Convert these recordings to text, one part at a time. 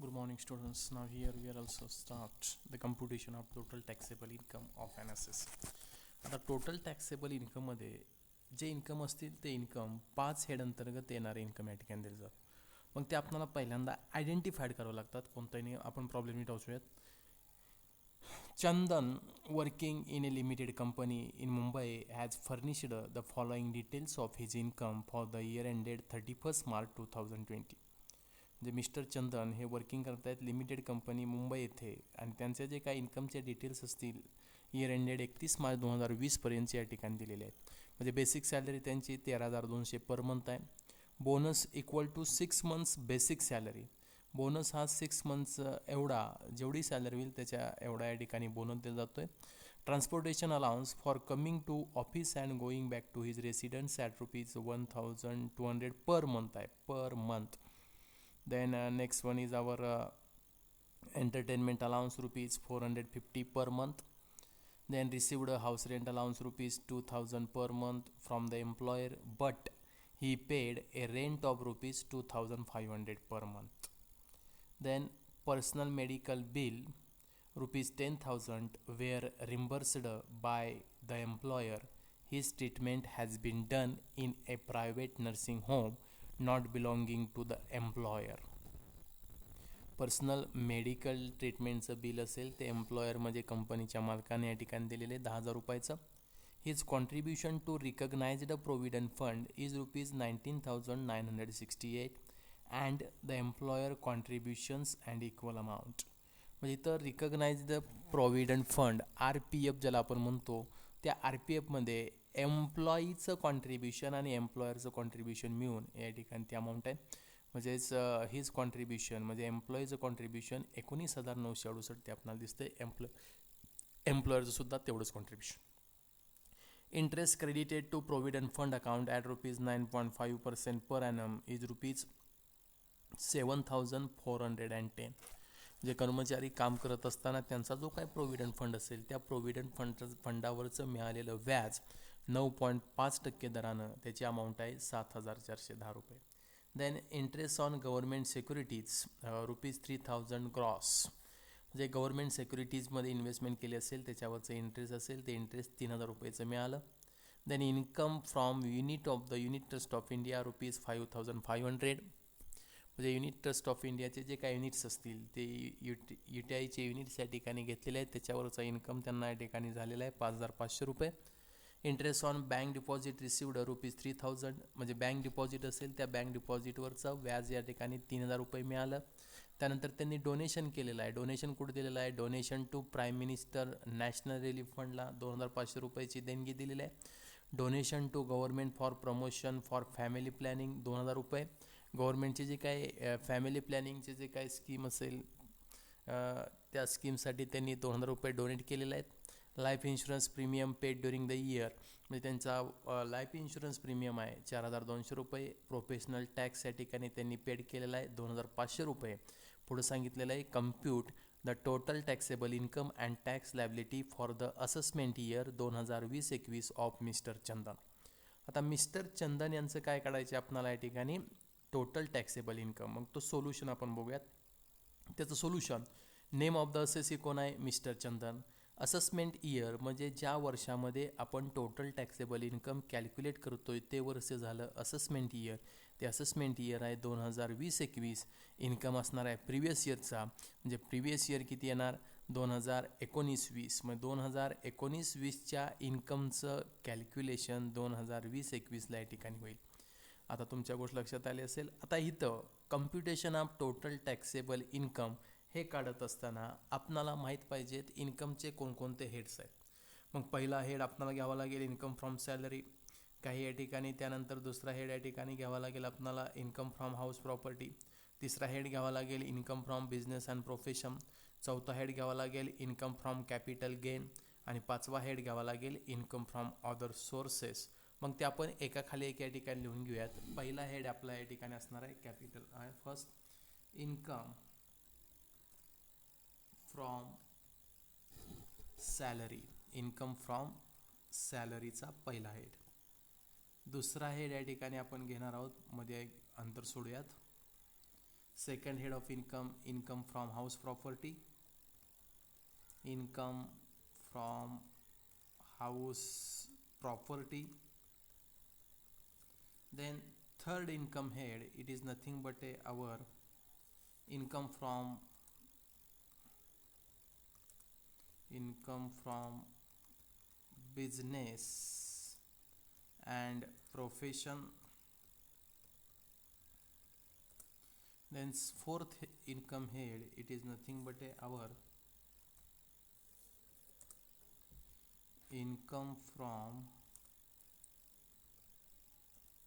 Good morning, students. Now here we are also start the computation of total taxable income of an assessee. आता total taxable इन्कममध्ये जे income असतील ते income 5 head अंतर्गत येणारे income या ठिकाणी दिले जातात. मग ते आपल्याला पहिल्यांदा आयडेंटिफाईड करावं लागतात. कोणताही आपण problem मिटवूयात. Chandan, working in a limited company in Mumbai, has furnished the following details of his income for the year ended 31st March 2020. जे मिस्टर चंदन हे वर्किंग करत आहेत लिमिटेड कंपनी मुंबई येथे आणि त्यांचे जे काही इन्कमचे डिटेल्स असतील इयर एंडेड 31 मार्च 2020पर्यंतचे या ठिकाणी दिलेले आहेत. म्हणजे बेसिक सॅलरी त्यांची 13,200 पर मंथ आहे. Bonus equal to 6 months basic salary. Bonus हा 6 मंथ्स एवढा जेवढी सॅलरी होईल त्याच्या एवढा या ठिकाणी बोनस दिला जातो आहे. Transportation allowance for coming to office and going back to his residence at ₹1,200 per month आहे per month. Then next one is our entertainment allowance ₹450 per month. Then received a house rent allowance ₹2,000 per month from the employer, but he paid a rent of ₹2,500 per month. Then personal medical bill ₹10,000 were reimbursed by the employer. His treatment has been done in a private nursing home not belonging to the employer. Personal medical ट्रीटमेंटचं bill असेल ते employer म्हणजे कंपनीच्या मालकाने या ठिकाणी दिलेले 10,000 रुपयाचं. His contribution to recognised provident fund is ₹19,968 and the employer contributions and equal amount. म्हणजे इथं रिकग्नाइज्ड प्रोव्हिडंट फंड RPF ज्याला आपण म्हणतो त्या RPFमध्ये एम्प्लॉईचं कॉन्ट्रीब्युशन आणि एम्प्लॉयरचं कॉन्ट्रीब्युशन मिळून या ठिकाणी ती अमाऊंट आहे. म्हणजेच हिज कॉन्ट्रीब्युशन म्हणजे एम्प्लॉईचं कॉन्ट्रीब्युशन 19,968 ते आपल्याला दिसते. एम्प्लॉयरचं सुद्धा तेवढंच contribution. Interest credited to provident fund account at ₹9.5% per annum is ₹7,410. जे कर्मचारी काम करत असताना त्यांचा जो काही प्रोव्हिडंट फंड असेल त्या प्रोव्हिडंट फंडावरचं मिळालेलं व्याज 9.5% दरानं त्याची अमाऊंट आहे ₹7,410. Then interest on government securities ₹3,000 ग्रॉस. जे गव्हर्मेंट सिक्युरिटीजमध्ये इन्व्हेस्टमेंट केली असेल त्याच्यावरचं इंटरेस्ट असेल ते इंटरेस्ट 3,000 रुपयाचं मिळालं. Then income from unit of the unit trust of India ₹5,500. म्हणजे युनिट ट्रस्ट ऑफ इंडियाचे जे काही युनिट्स असतील ते UTIचे युनिट्स या ठिकाणी घेतलेले आहेत त्याच्यावरचा इन्कम त्यांना या ठिकाणी झालेला आहे ₹5,500. Interest on bank deposit received ₹3,000. म्हणजे बँक डिपॉझिट असेल त्या बँक डिपॉझिटवरचं व्याज या ठिकाणी 3,000 रुपये मिळालं. त्यानंतर त्यांनी डोनेशन केलेलं आहे. डोनेशन कुठे दिलेलं आहे? Donation to prime minister national relief फंडला 2,500 रुपयाची देणगी दिलेली आहे. Donation to government for promotion for family planning 2,000 रुपये. गव्हर्मेंटचे जे काही फॅमिली प्लॅनिंगचे जे काही स्कीम असेल त्या स्कीमसाठी त्यांनी 2,000 रुपये डोनेट केलेले आहेत. Life insurance premium paid during the year म्हणजे त्यांचा लाईफ इन्शुरन्स प्रीमियम आहे 4,200 रुपये. प्रोफेशनल टॅक्स या ठिकाणी त्यांनी पेड केलेला आहे 2,500 रुपये. पुढं सांगितलेलं आहे compute the total taxable income and tax liability for the assessment year 2020-21 of mister Chandan. आता मिस्टर चंदन यांचं काय काढायचे आपल्याला या ठिकाणी टोटल टॅक्सेबल इन्कम. मग तो सोल्युशन आपण बघूयात. त्याचं solution name of the assessee कोण आहे? मिस्टर चंदन. असेसमेंट इयर म्हणजे ज्या वर्षामध्ये आपण टोटल टॅक्सेबल इन्कम कॅल्क्युलेट करतोय ते वर्ष झालं असेसमेंट इयर. ते असेसमेंट इयर आहे 2020-21. इन्कम असणार आहे प्रिव्हियस इयरचा. म्हणजे प्रिव्हियस इयर किती येणार? 2019-20. मग 2019-20च्या इन्कमचं कॅल्क्युलेशन 2020-21ला या ठिकाणी होईल. आता तुमच्या गोष्ट लक्षात आली असेल. आता इथं computation of total taxable income हे काढत असताना आपणाला माहीत पाहिजेत इन्कमचे कोणकोणते हेड्स आहेत. मग पहिला हेड आपल्याला घ्यावा लागेल इन्कम फ्रॉम सॅलरी काही या ठिकाणी. त्यानंतर दुसरा हेड या ठिकाणी घ्यावा लागेल आपल्याला इन्कम फ्रॉम हाऊस प्रॉपर्टी. तिसरा हेड घ्यावा लागेल income from business and profession. चौथा हेड घ्यावा लागेल इन्कम फ्रॉम कॅपिटल गेन. आणि पाचवा हेड घ्यावा लागेल इन्कम फ्रॉम अदर सोर्सेस. मग ते आपण एकाखाली एक या ठिकाणी लिहून घेऊयात. पहिला हेड आपला या ठिकाणी असणार आहे कॅपिटल आहे. First income from salary. Income from सॅलरीचा पहिला हेड. दुसरा हेड या ठिकाणी आपण घेणार आहोत मध्ये एक अंतर सोडूयात. Second head of income, income from house property, income from house property. Then third income head, it is nothing but our income from business and profession. Then fourth income head, it is nothing but our income from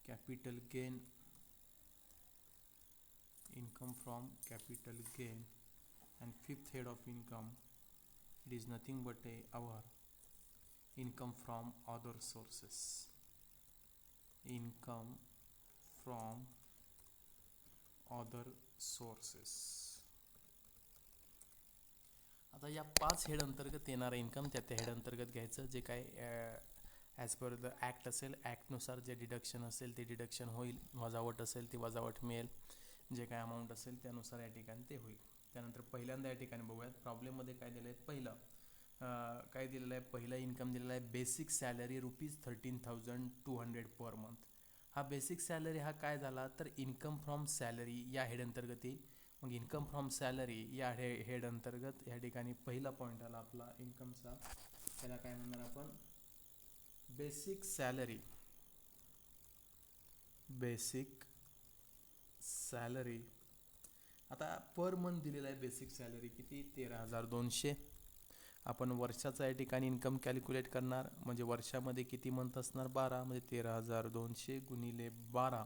capital gain, and fifth head of income, it is nothing but our income from other sources, income from other sources. आता या 5 head अंतर्गत येणारं income त्या head अंतर्गत घ्यायचं. जे काय as per the act असेल, ॲक्टनुसार जे डिडक्शन असेल ते डिडक्शन होईल, वजावट असेल ती वजावट मिळेल, जे काय अमाऊंट असेल त्यानुसार या ठिकाणी ते होईल. त्यानंतर पहिल्यांदा या ठिकाणी बघूयात प्रॉब्लेममध्ये काय दिलं आहे. काय दिलेलं आहे, पहिला इन्कम दिलेला आहे बेसिक सॅलरी ₹13,200 पर मंथ. हा बेसिक सॅलरी हा काय झाला तर इन्कम फ्रॉम सॅलरी या हेड अंतर्गत येईल. मग इन्कम फ्रॉम सॅलरी या हेड अंतर्गत या ठिकाणी पहिला पॉईंट आला आपला इन्कमचा. त्याला काय म्हणणार आपण, बेसिक सॅलरी. आता पर मंथ दिलेला आहे बेसिक सॅलरी किती, 13,200. आपण वर्षाचा या ठिकाणी इन्कम कॅल्क्युलेट करणार, म्हणजे वर्षामध्ये किती मंथ असणार, 12, म्हणजे 13,200 गुणिले 12.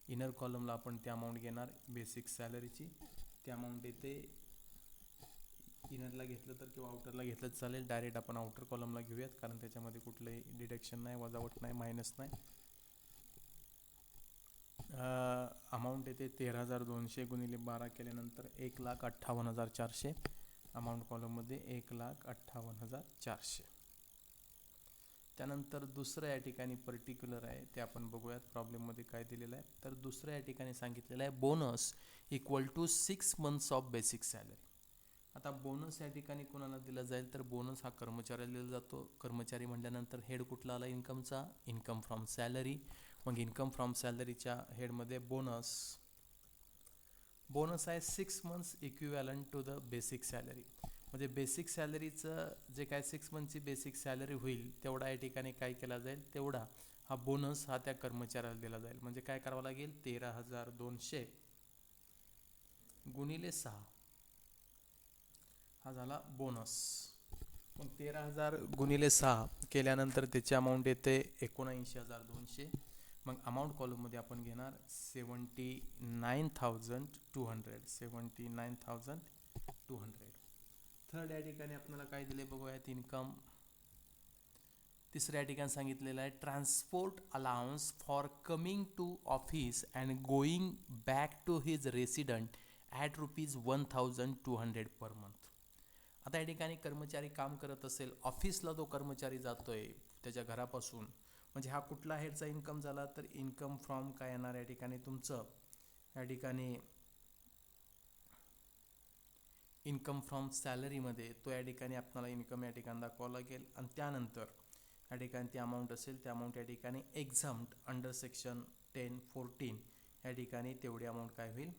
इनर कॉलमला आपण त्या अमाऊंट घेणार बेसिक सॅलरीची. त्या अमाऊंट येते, इनरला घेतलं तर किंवा आउटरला घेतलं तर चालेल. डायरेक्ट आपण आउटर कॉलमला घेऊयात, कारण त्याच्यामध्ये कुठलंही डिडक्शन नाही, वजावट नाही, मायनस नाही. अमाऊंट येते 13,200 गुणिले 12 केल्यानंतर 1,58,400. अमाऊंट कॉलममध्ये 1,58,400. त्यानंतर दुसरं या ठिकाणी पर्टिक्युलर आहे ते आपण बघूयात प्रॉब्लेममध्ये काय दिलेलं आहे. तर दुसरं या ठिकाणी सांगितलेलं आहे bonus equal to 6 months of basic salary. आता बोनस या ठिकाणी कोणाला दिला जाईल तर बोनस हा कर्मचाऱ्याला दिला जातो. कर्मचारी म्हटल्यानंतर हेड कुठला आला इन्कमचा, इन्कम फ्रॉम सॅलरी. मग इन्कम फ्रॉम सॅलरीच्या हेडमध्ये बोनस आहे 6 months equivalent to the basic salary. म्हणजे बेसिक सॅलरीचं जे काय 6 monthsची बेसिक सॅलरी होईल तेवढा या ठिकाणी काय केला जाईल, तेवढा हा बोनस हा त्या कर्मचाऱ्याला दिला जाईल. म्हणजे काय करावं लागेल, 13,200 गुणिले 6 हा झाला बोनस. मग 13,000 गुणिले 6 केल्यानंतर त्याची अमाऊंट येते 79,200. मग अमाऊंट कॉलममध्ये आपण घेणार 79,200. थर्ड या ठिकाणी आपल्याला काय दिले बघूयात इन्कम. तिसऱ्या ठिकाणी सांगितलेलं आहे transport allowance for coming to office and going back to his resident at ₹1,200 per month. आता या ठिकाणी कर्मचारी काम करत असेल, ऑफिसला जो कर्मचारी जातोय त्याच्या घरापासून, म्हणजे हा कुठला हेडचा इन्कम झाला तर इन्कम फ्रॉम काय येणार या ठिकाणी तुमचं, या ठिकाणी इन्कम फ्रॉम सॅलरीमध्ये तो या ठिकाणी आपल्याला इन्कम या ठिकाणी दाखवावं लागेल. आणि त्यानंतर या ठिकाणी ती अमाऊंट असेल त्या अमाऊंट या ठिकाणी एक्झाम्ड अंडर सेक्शन 10(14) या ठिकाणी तेवढी अमाऊंट काय होईल,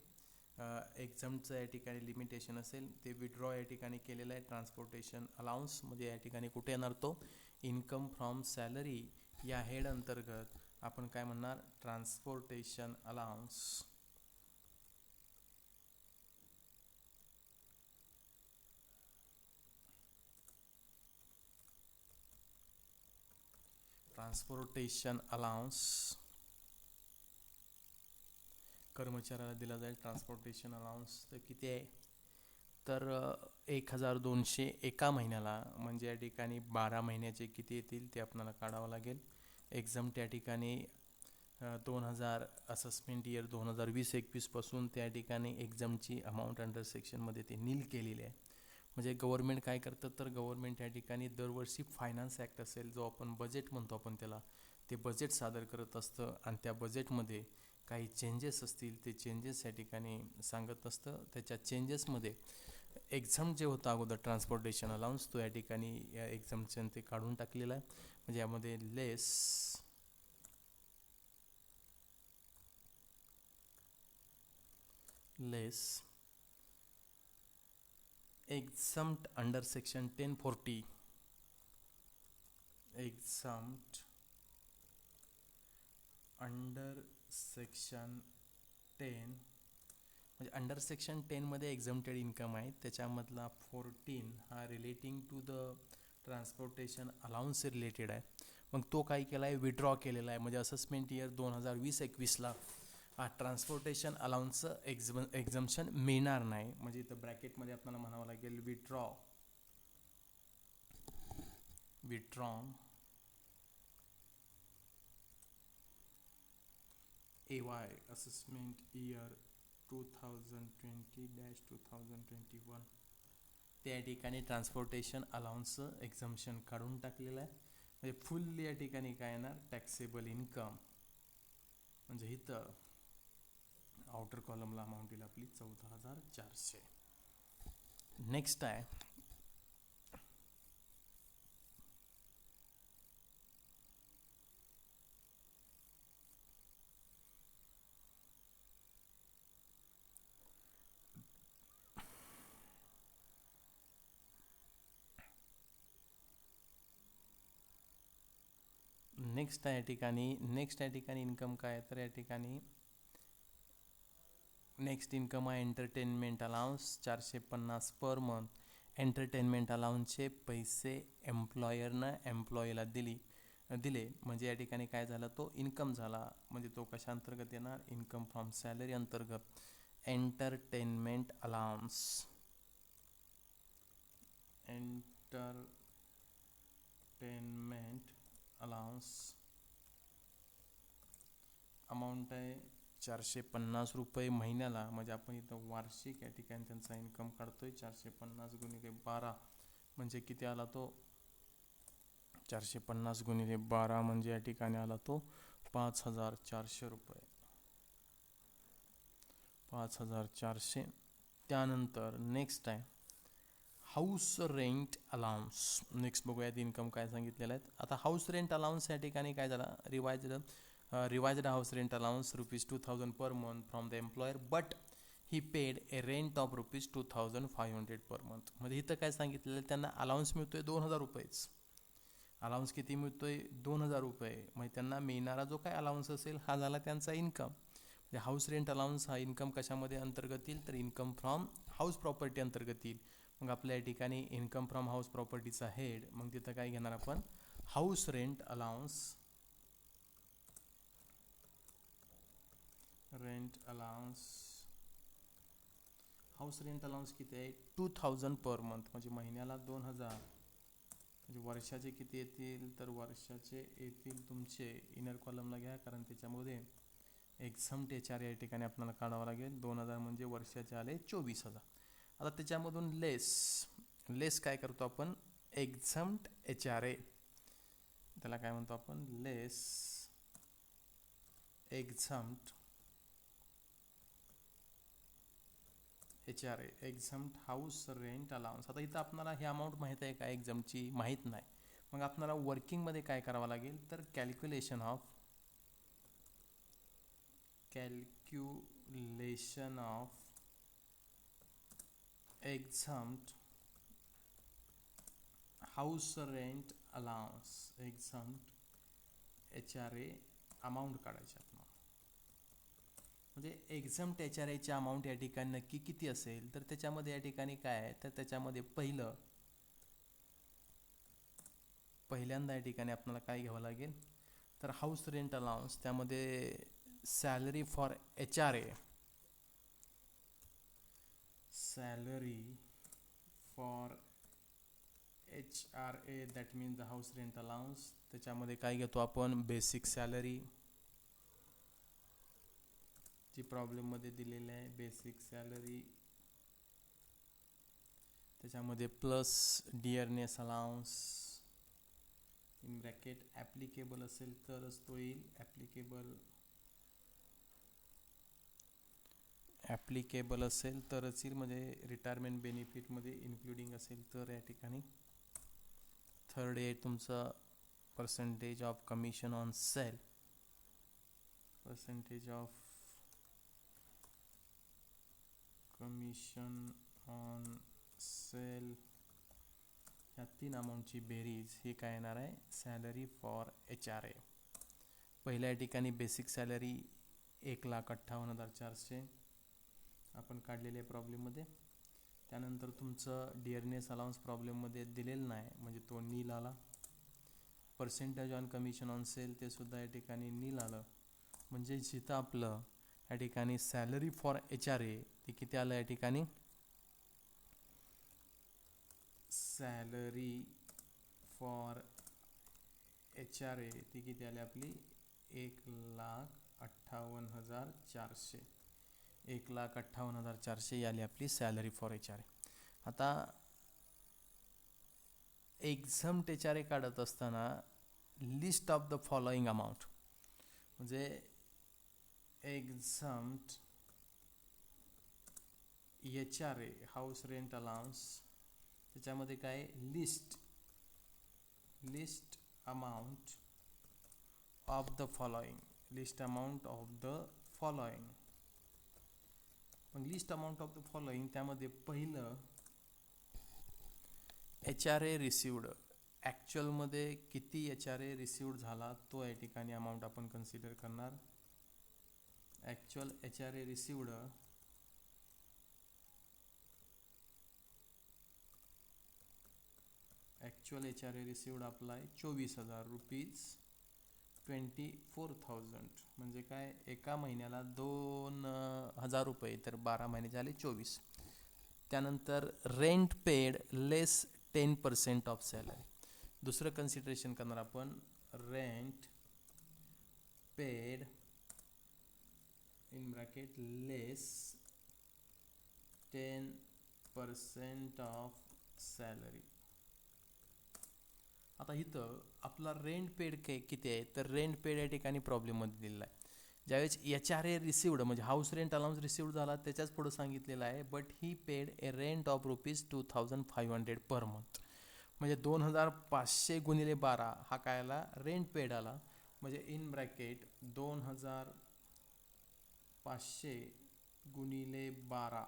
एक्झामचं या ठिकाणी लिमिटेशन असेल ते विड्रॉ या ठिकाणी केलेलं आहे. ट्रान्सपोर्टेशन अलाउन्स म्हणजे या ठिकाणी कुठे येणार तो इन्कम फ्रॉम सॅलरी या हेड अंतर्गत आपण काय म्हणणार, ट्रान्सपोर्टेशन अलाउन्स. ट्रान्सपोर्टेशन अलाउन्स कर्मचाऱ्याला दिला जाईल. ट्रान्सपोर्टेशन अलाउन्स तर किती आहे तर 1,200 एका महिन्याला, म्हणजे या ठिकाणी 12 महिन्याचे किती येतील ते आपल्याला काढावं लागेल. एक्झाम त्या ठिकाणी 2000 असेसमेंट इयर 2020-21 पासून त्या ठिकाणी एक्झामची अमाऊंट अंडर सेक्शनमध्ये ते नील केलेली आहे. म्हणजे गव्हर्नमेंट काय करतं तर गव्हर्नमेंट या ठिकाणी दरवर्षी फायनान्स ॲक्ट असेल जो आपण बजेट म्हणतो आपण त्याला, ते बजेट सादर करत असतं आणि त्या बजेटमध्ये काही चेंजेस असतील ते चेंजेस या ठिकाणी सांगत असतं. त्याच्या चेंजेसमध्ये एक्झाम जे होतं अगोदर ट्रान्सपोर्टेशन अलाउन्स तो या ठिकाणी या एक्झामशन ते काढून टाकलेलं आहे. म्हणजे यामध्ये less exempt under section 1040 exempt under section 10 म्हणजे अंडर सेक्शन 10मध्ये एक्झम्प्टेड इन्कम आहे. त्याच्यामधला 14 हा relating to the transportation allowance related आहे. मग तो काय केला आहे, विड्रॉ केलेला आहे. म्हणजे असेसमेंट इयर 2020-21ला हा ट्रान्सपोर्टेशन अलाउन्सचं एक्झम्पशन मिळणार नाही. म्हणजे इथं ब्रॅकेटमध्ये आपल्याला म्हणावं लागेल विड्रॉन AY असेसमेंट इयर 2020-2021 त्या ठिकाणी ट्रान्सपोर्टेशन अलाउन्सचं एक्झम्पशन काढून टाकलेलं आहे. म्हणजे फुल्ली या ठिकाणी काय येणार, टॅक्सेबल इन्कम. म्हणजे इथं आउटर कॉलमला अमाऊंट येईल आपली 14,400. नेक्स्ट आहे नेक्स्ट या ठिकाणी इन्कम काय आहे, तर या ठिकाणी नेक्स्ट इन्कम आहे entertainment allowance 450 per month. Entertainment अलाउन्सचे पैसे एम्प्लॉयरनं एम्प्लॉईला दिले म्हणजे या ठिकाणी काय झालं, तो इन्कम झाला. म्हणजे तो कशा अंतर्गत येणार, इन्कम फ्रॉम सॅलरी अंतर्गत. एंटरटेनमेंट अलाउन्स अमाऊंट आहे 450 रुपये महिन्याला. म्हणजे आपण इथं वार्षिक या ठिकाणी त्यांचा इन्कम काढतोय. 450 गुणिले 12 म्हणजे किती आला तो, 450 गुणिले 12 म्हणजे या ठिकाणी आला तो 5,400 रुपये. 5,400. त्यानंतर नेक्स्ट आहे हाऊस रेंट अलाउन्स. नेक्स्ट बघूयात इन्कम काय सांगितलेलं आहे. आता हाऊस रेंट अलाउन्स या ठिकाणी काय झाला, revised house rent allowance ₹2,000 per month from the employer but he paid a rent of ₹2,500 per month. म्हणजे इथं काय सांगितलेलं, त्यांना अलाउन्स मिळतोय 2,000 रुपयेच. अलाउन्स किती मिळतोय, 2,000 रुपये. म्हणजे त्यांना मिळणारा जो काय अलाउन्स असेल हा झाला त्यांचा इन्कम. म्हणजे हाऊस रेंट अलाउन्स हा इन्कम कशामध्ये अंतर्गत येईल, तर इन्कम फ्रॉम हाऊस प्रॉपर्टी अंतर्गत येईल. मग आपल्या या ठिकाणी इन्कम फ्रॉम हाऊस प्रॉपर्टीचा हेड, मग तिथं काय घेणार आपण, house rent allowance. House rent allowance किती आहे, 2,000 पर मंथ. म्हणजे महिन्याला 2,000. म्हणजे वर्षाचे किती येतील, तर वर्षाचे येतील तुमचे इनर कॉलमला घ्या, कारण त्याच्यामध्ये एक्झम्प्ट HR या ठिकाणी आपल्याला काढावं लागेल. 2,000 म्हणजे वर्षाचे आले 24,000. आता त्याच्यामधून लेस काय करतो आपण, एक्झम्प्ट HRA. त्याला काय म्हणतो आपण, लेस एक्झम्प्ट HRA, एक्झम्प्ट हाऊस रेंट अलाउन्स. आता इथं आपल्याला हे अमाऊंट माहीत आहे का, एक्झम्प्टची माहीत नाही. मग आपल्याला वर्किंगमध्ये काय करावं लागेल, तर calculation of exempt house rent allowance, exempt HRA amount काढायची आपण. म्हणजे एक्झम्प्ट HRAची अमाऊंट या ठिकाणी नक्की किती असेल, तर त्याच्यामध्ये या ठिकाणी काय आहे, तर त्याच्यामध्ये पहिल्यांदा या ठिकाणी आपल्याला काय घ्यावं लागेल, तर हाऊस रेंट अलाउन्स. त्यामध्ये salary for HRA, that means the house rent allowance. त्याच्यामध्ये काय घेतो आपण, बेसिक सॅलरी जी प्रॉब्लेममध्ये दिलेली आहे, बेसिक सॅलरी. त्याच्यामध्ये plus dearness allowance in bracket applicable असेल तरच तो येईल. ॲप्लिकेबल ॲप्लिकेबल असेल तरच येईल, म्हणजे रिटायरमेंट बेनिफिटमध्ये इन्क्लुडिंग असेल तर या ठिकाणी. थर्ड आहे तुमचं percentage of commission on sale. Percentage of commission on sale ह्या 3 अमाऊंटची बेरीज ही काय येणार आहे, सॅलरी फॉर HRA. पहिल्या ठिकाणी बेसिक सॅलरी 1,58,400 आपण काढलेल्या प्रॉब्लेममध्ये. त्यानंतर तुमचं डिअरनेस अलाउन्स प्रॉब्लेममध्ये दिलेलं नाही, म्हणजे तो नील आला. Percentage on commission on sale ते सुद्धा या ठिकाणी नील आलं. म्हणजे जिथं आपलं या ठिकाणी सॅलरी फॉर HRA ते किती आलं या ठिकाणी, सॅलरी फॉर HRA ती किती आली आपली, 1,58,400. 1,58,400 आली आपली सॅलरी फॉर HRA. आता एक्झम्प्ट HRA काढत असताना least of the following amount, म्हणजे exempt HRA house rent allowance त्याच्यामध्ये काय least amount of the following, least amount of the following. मग least amount of the following त्यामध्ये पहिलं HRA रिसिवड, ॲक्च्युअलमध्ये किती HRA रिसिवड झाला तो या ठिकाणी अमाऊंट आपण कन्सिडर करणार. ॲक्च्युअल HRA रिसिवड आपला आहे 24,000 रुपीज 24,000, म्हणजे काय एका महिन्याला 2,000 रुपये, तर 12 महिने झाले 24. त्यानंतर rent paid less 10% of salary. दुसरं कन्सिडरेशन करणार आपण, rent paid in bracket less 10% of salary. आता इथं आपला रेंट पेड किती आहे, तर रेंट पेड या ठिकाणी प्रॉब्लेममध्ये दिलेला आहे. ज्यावेळेस HRA रिसिवड म्हणजे हाऊस रेंट अलाउन्स रिसिवड झाला त्याच्याच पुढं सांगितलेलं आहे, but he paid a rent of ₹2,500 per month. म्हणजे 2,500 गुणिले 12 हा काय आला, रेंट पेड आला. म्हणजे इन ब्रॅकेट 2,500 गुणिले 12,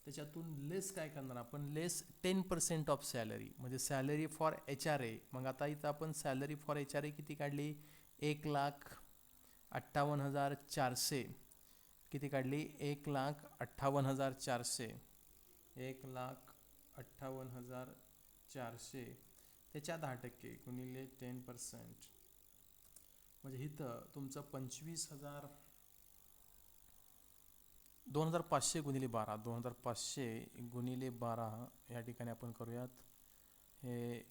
त्याच्यातून लेस काय करणार आपण, लेस 10% ऑफ सॅलरी, म्हणजे सॅलरी फॉर HRA. मग आता इथं आपण सॅलरी फॉर HRA किती काढली, 1,58,400. किती काढली, 1,58,400. 1,58,400 त्याच्या 10% गुणिले 10%, म्हणजे इथं तुमचं 25,000. 2,500 गुणिले 12, 2,500 गुणिले 12 या ठिकाणी आपण करूयात. हे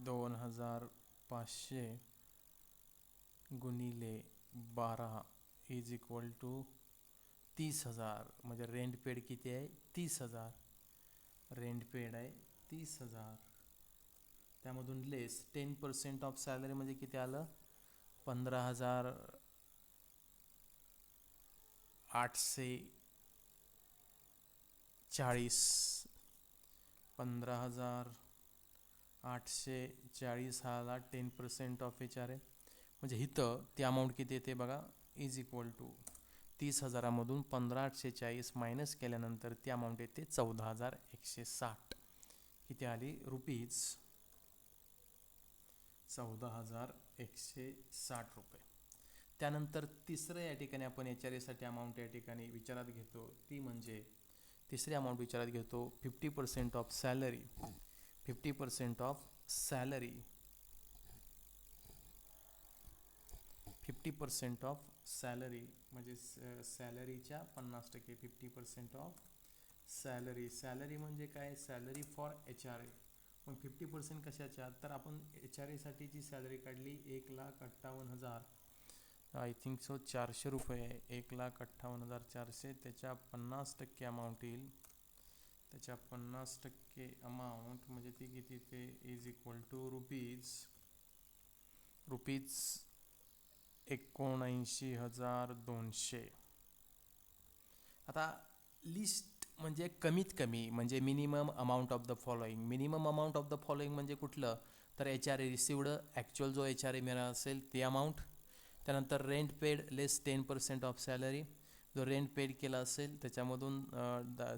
2,500 गुणिले 12 इज इक्वल टू 30,000. म्हणजे रेंट पेड किती आहे, 30,000. रेंट पेड आहे 30,000. त्यामधून लेस 10% ऑफ सॅलरी म्हणजे किती आलं, 15,840. 15,840 हा आला 10% ऑफ HRA. म्हणजे इथं ती अमाऊंट किती येते बघा, इज इक्वल टू 30,000मधून 15,840 मायनस केल्यानंतर ती अमाऊंट येते 14,160. किती आली रुपीज, 14,160 रुपये. त्यानंतर तिसरं या ठिकाणी आपण HRA साठी अमाऊंट या ठिकाणी विचारात घेतो, ती म्हणजे तिसरी अमाऊंट विचारात घेतो 50% of salary. 50% of salary, 50% of salary म्हणजे सॅलरीच्या 50%. 50% ऑफ सॅलरी, सॅलरी म्हणजे काय, सॅलरी फॉर HRA. मग 50% कशाच्या, तर आपण HRA साठीची सॅलरी काढली 1,58,000, आय थिंक सो 400 रुपये. 1,58,400 त्याच्या 50% अमाऊंट येईल. त्याच्या 50% अमाऊंट म्हणजे ती किती, ते इज इक्वल टू रुपीज 79,200. आता लिस्ट म्हणजे कमीत कमी म्हणजे minimum amount of the following. Minimum amount of the following म्हणजे कुठलं, तर HR रिसिवड ॲक्च्युअल जो HR मिळाला असेल ते अमाऊंट. त्यानंतर rent paid less 10% of salary. जो रेंट पेड केला असेल त्याच्यामधून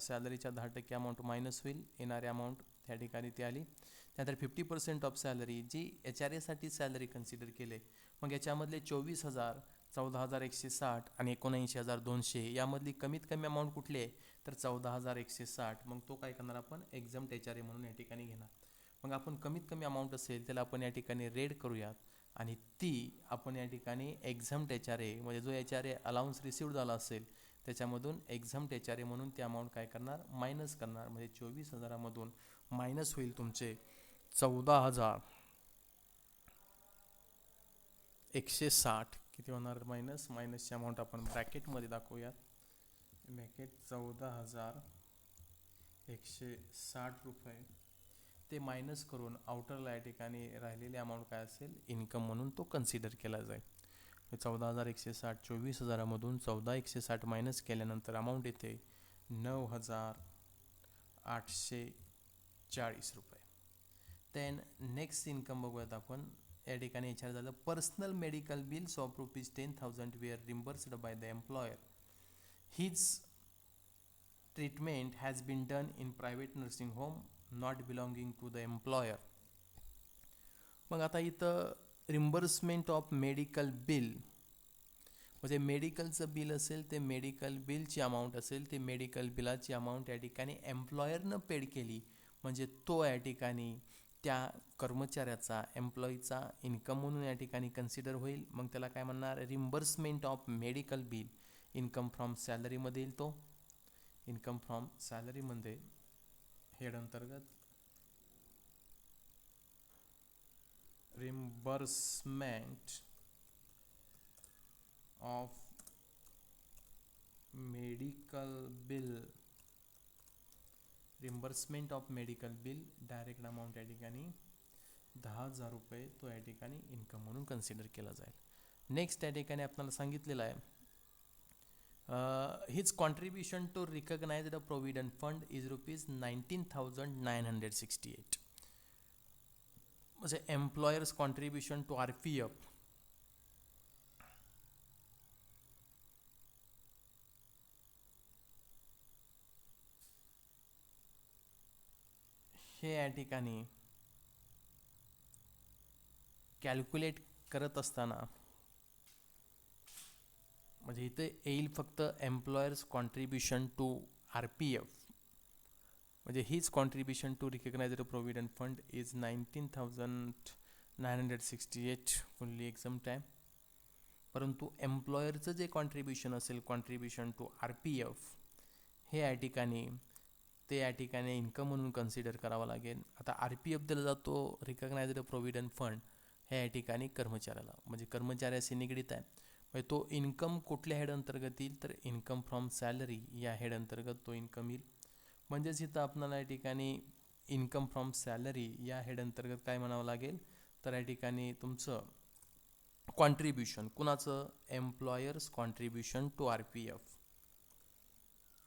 सॅलरीच्या 10% अमाऊंट मायनस होईल, येणारी अमाऊंट त्या ठिकाणी ती आली. त्यानंतर 50% ऑफ सॅलरी जी HRAसाठी सॅलरी कन्सिडर केले. मग याच्यामधले 24,000, 14,160 आणि 79,200 यामधली कमीत कमी अमाऊंट कुठली आहे, तर 14,160. मग तो काय करणार आपण, एक्झम्प्ट HRA म्हणून या ठिकाणी घेणार. मग आपण कमीत कमी अमाऊंट असेल त्याला आपण या ठिकाणी रेड करूयात आणि ती आपण या ठिकाणी एक्झम्प्ट HRA म्हणजे जो HRA अलाउन्स रिसिव्ड झाला असेल त्याच्यामधून एक्झम्प्ट HRA म्हणून ती अमाऊंट काय करणार, मायनस करणार. म्हणजे 24,000मधून मायनस होईल तुमचे 14,160. किती होणार मायनसची अमाऊंट आपण ब्रॅकेटमध्ये दाखवूयात. ब्रॅकेट 14,160 रुपये ते मायनस करून आउटरला या ठिकाणी राहिलेली अमाऊंट काय असेल, इन्कम म्हणून तो कन्सिडर केला जाईल. 14,160 24,000मधून 14,160 मायनस केल्यानंतर अमाऊंट येते 9,840 रुपये. देन नेक्स्ट इन्कम बघूयात आपण. या ठिकाणी विचार झालं personal medical bills of ₹10,000 were reimbursed by the employer. His treatment has been done in private nursing home not belonging to the employer. मग आता इथं रिम्बर्समेंट ऑफ मेडिकल बिल म्हणजे मेडिकलचं बिल असेल ते मेडिकल बिलची अमाऊंट असेल, ते मेडिकल बिलाची अमाऊंट या ठिकाणी एम्प्लॉयरनं पेड केली म्हणजे तो या ठिकाणी त्या कर्मचाऱ्याचा एम्प्लॉईचा इन्कम म्हणून या ठिकाणी कन्सिडर होईल. मग त्याला काय म्हणणार, reimbursement of medical bill income from सॅलरीमध्ये येईल. तो इन्कम फ्रॉम सॅलरीमध्ये हेड अंतर्गत reimbursement of medical bill. Reimbursement of medical bill direct amount या ठिकाणी 10,000 रुपये तो या ठिकाणी इन्कम म्हणून कन्सिडर केला जाईल. नेक्स्ट या ठिकाणी आपल्याला सांगितलेलं आहे his contribution to recognised provident fund is ₹19,968. म्हणजे एम्प्लॉयर्स कॉन्ट्रीब्युशन टू RPF हे या ठिकाणी कॅल्क्युलेट करत असताना म्हणजे इथे येईल फक्त एम्प्लॉयर्स कॉन्ट्रीब्युशन टू RPF. म्हणजे हीच contribution to recognised provident fund is 19,968 fully exempt आहे. परंतु एम्प्लॉयरचं जे कॉन्ट्रीब्युशन असेल कॉन्ट्रीब्युशन टू RPF हे या ठिकाणी ते या ठिकाणी इन्कम म्हणून कन्सिडर करावं लागेल. आता RPF दिला जातो रिकग्नाइज्ड प्रोव्हिडंट फंड हे या ठिकाणी कर्मचाऱ्याला म्हणजे कर्मचाऱ्याशी निगडीत आहे. म्हणजे तो इन्कम कुठल्या हेड अंतर्गत येईल, तर इन्कम फ्रॉम सॅलरी या हेड अंतर्गत तो इन्कम येईल. म्हणजेच इथं आपल्याला या ठिकाणी इन्कम फ्रॉम सॅलरी या हेड अंतर्गत काय म्हणावं लागेल, तर या ठिकाणी तुमचं कॉन्ट्रीब्युशन कुणाचं, employer's contribution to RPF.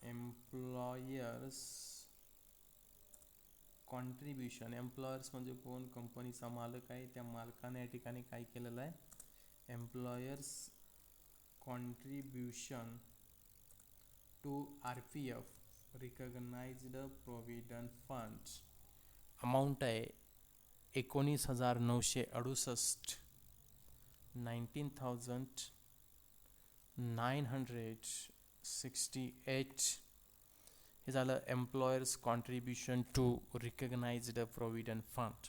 Employer's contribution, employer's म्हणजे कोण, कंपनीचा मालक आहे, त्या मालकाने या ठिकाणी काय केलेलं आहे, employer's contribution to RPF recognised provident fund amount आहे 19,968, 19,968 हे झालं employer's contribution to recognised provident fund.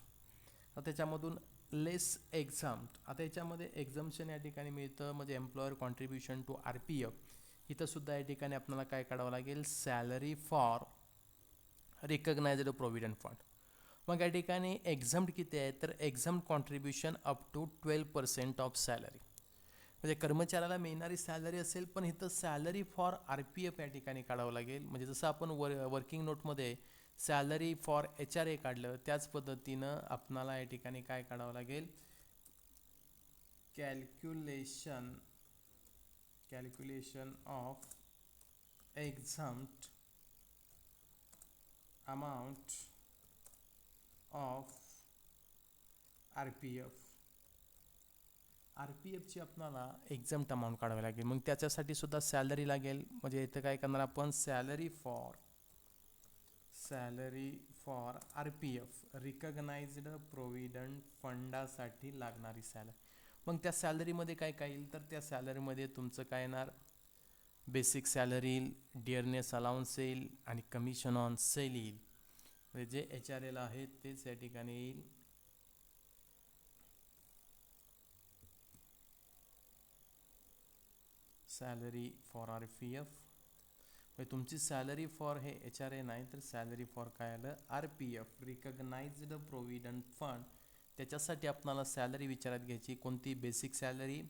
तर त्याच्यामधून लेस एक्झाम्प्ट, आता याच्यामध्ये एक्झाम्पशन या ठिकाणी मिळतं म्हणजे एम्प्लॉयर कॉन्ट्रीब्युशन टू RPF. इथं सुद्धा या ठिकाणी आपल्याला काय काढावं लागेल, salary for recognised provident fund. मग या ठिकाणी एक्झाम्प्ट किती आहे, तर exempt contribution up to 12% of salary. म्हणजे कर्मचाऱ्याला मिळणारी सॅलरी असेल पण इथं सॅलरी फॉर RPF या ठिकाणी काढावं लागेल. म्हणजे जसं आपण वर्किंग नोटमध्ये सॅलरी फॉर HRA काढलं त्याच पद्धतीनं आपणाला या ठिकाणी काय काढावं लागेल, calculation of exempt amount of RPF. RPFची आपल्याला एक्झाम्ट अमाऊंट काढावी लागेल. मग त्याच्यासाठी सुद्धा सॅलरी लागेल. म्हणजे इथं काय करणार आपण, salary for RPF recognised provident फंडासाठी लागणारी सॅलरी. मग त्या सॅलरीमध्ये काय काय येईल, तर त्या सॅलरीमध्ये तुमचं काय येणार, बेसिक सॅलरी येईल, डिअरनेस अलाउन्स येईल आणि कमिशन ऑन सेल येईल. म्हणजे जे HRL आहे तेच या ठिकाणी येईल. Salary for RPF. म्हणजे तुमची सॅलरी फॉर हे HRA नाही, तर सॅलरी फॉर काय आलं, RPF रिकग्नाइज्ड प्रोव्हिडंट फंड. त्याच्यासाठी आपल्याला सॅलरी विचारात घ्यायची. कोणती, बेसिक सॅलरी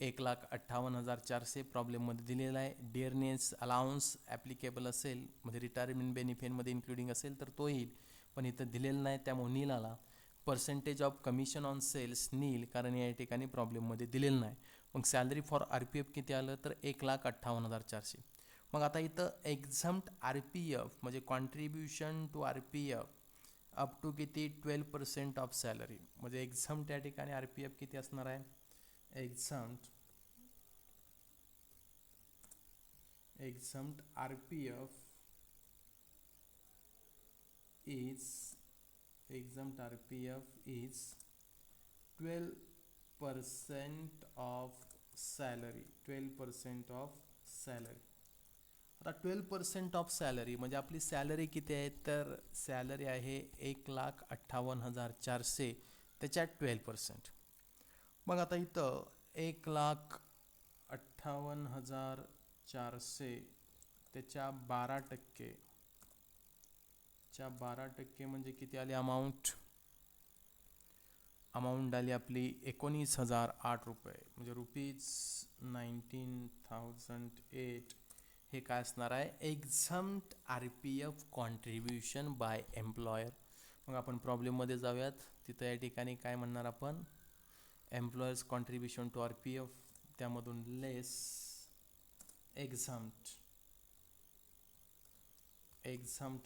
1,58,400 प्रॉब्लेममध्ये दिलेला आहे. डिअरनेस अलाउन्स ॲप्लिकेबल असेल, म्हणजे रिटायरमेंट बेनिफिटमध्ये इन्क्लुडिंग असेल तर तो येईल, पण इथं दिलेलं नाही त्यामुळे नील आला. Percentage of commission on sales nil, कारण या ठिकाणी प्रॉब्लेममध्ये दिलेलं नाही. मग सॅलरी फॉर RPF किती आलं, तर 1,58,400. मग आता इथं एक्झम्प्ट RPF म्हणजे contribution to RPF up to किती, 12% ऑफ सॅलरी. म्हणजे एक्झम्प्ट या ठिकाणी RPF किती असणार आहे, एक्झम्प्ट RPF is 12% of salary. 12% of salary. आता 12% ऑफ सॅलरी म्हणजे आपली सॅलरी किती आहे, तर सॅलरी आहे 1,58,400, त्याच्यात 12%. मग आता इथं 1,58,400 त्याच्या 12% म्हणजे किती आली अमाऊंट आली आपली 19,008 रुपये. म्हणजे ₹19,008 हे काय असणार आहे, एक्झम्प्ट RPF कॉन्ट्रीब्युशन बाय एम्प्लॉयर. मग आपण प्रॉब्लेममध्ये जाऊयात. तिथं या ठिकाणी काय म्हणणार आपण, एम्प्लॉयर्स कॉन्ट्रीब्युशन टू RPF, त्यामधून लेस एक्झम्प्ट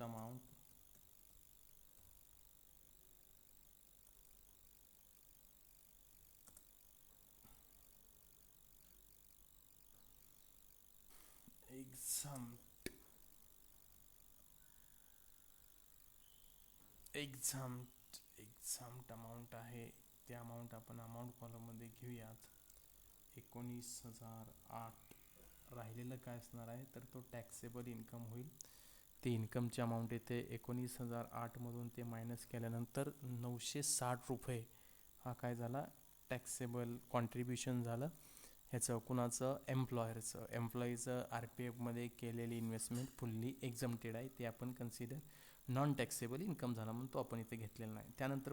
अमाऊंट एक्झाम्ट अमाऊंट आहे. ते अमाऊंट आपण अमाऊंट कॉलममध्ये घेऊयात. 19,008. राहिलेलं काय असणार आहे, तर तो टॅक्सेबल इन्कम होईल. ती इन्कमची अमाऊंट येते 19,008मधून ते मायनस केल्यानंतर 960 रुपये हा काय झाला, टॅक्सेबल कॉन्ट्रीब्युशन झालं. ह्याचं कुणाचं, एम्प्लॉयरचं. एम्प्लॉईचं RPFमध्ये केलेली इन्व्हेस्टमेंट फुल्ली एक्झम्प्टेड आहे, ते आपण कन्सिडर नॉन टॅक्सेबल इन्कम झाला म्हणून तो आपण इथे घेतलेला नाही. त्यानंतर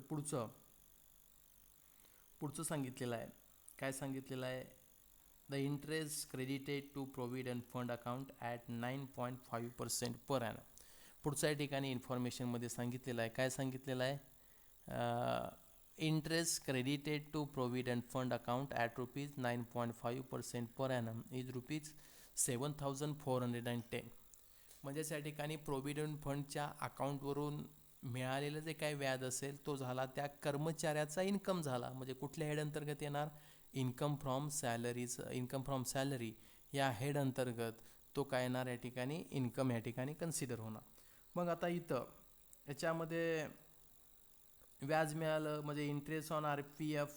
पुढचं सांगितलेलं आहे. काय सांगितलेलं आहे, the interest credited to provident fund account at 9.5% per annum. पुढच्या या ठिकाणी इन्फॉर्मेशनमध्ये सांगितलेलं आहे. काय सांगितलेलं आहे, interest credited to provident fund account at ₹9.5% per annum is ₹7,410. म्हणजेच या ठिकाणी प्रोव्हिडंट फंडच्या अकाउंटवरून मिळालेलं जे काही व्याज असेल तो झाला त्या कर्मचाऱ्याचा इन्कम झाला. म्हणजे कुठल्या हेड अंतर्गत येणार, इन्कम फ्रॉम सॅलरी या हेड अंतर्गत तो काय येणार, या ठिकाणी इन्कम या ठिकाणी कन्सिडर होणार. मग आता इथं याच्यामध्ये व्याज मिळालं म्हणजे इंटरेस्ट ऑन RPF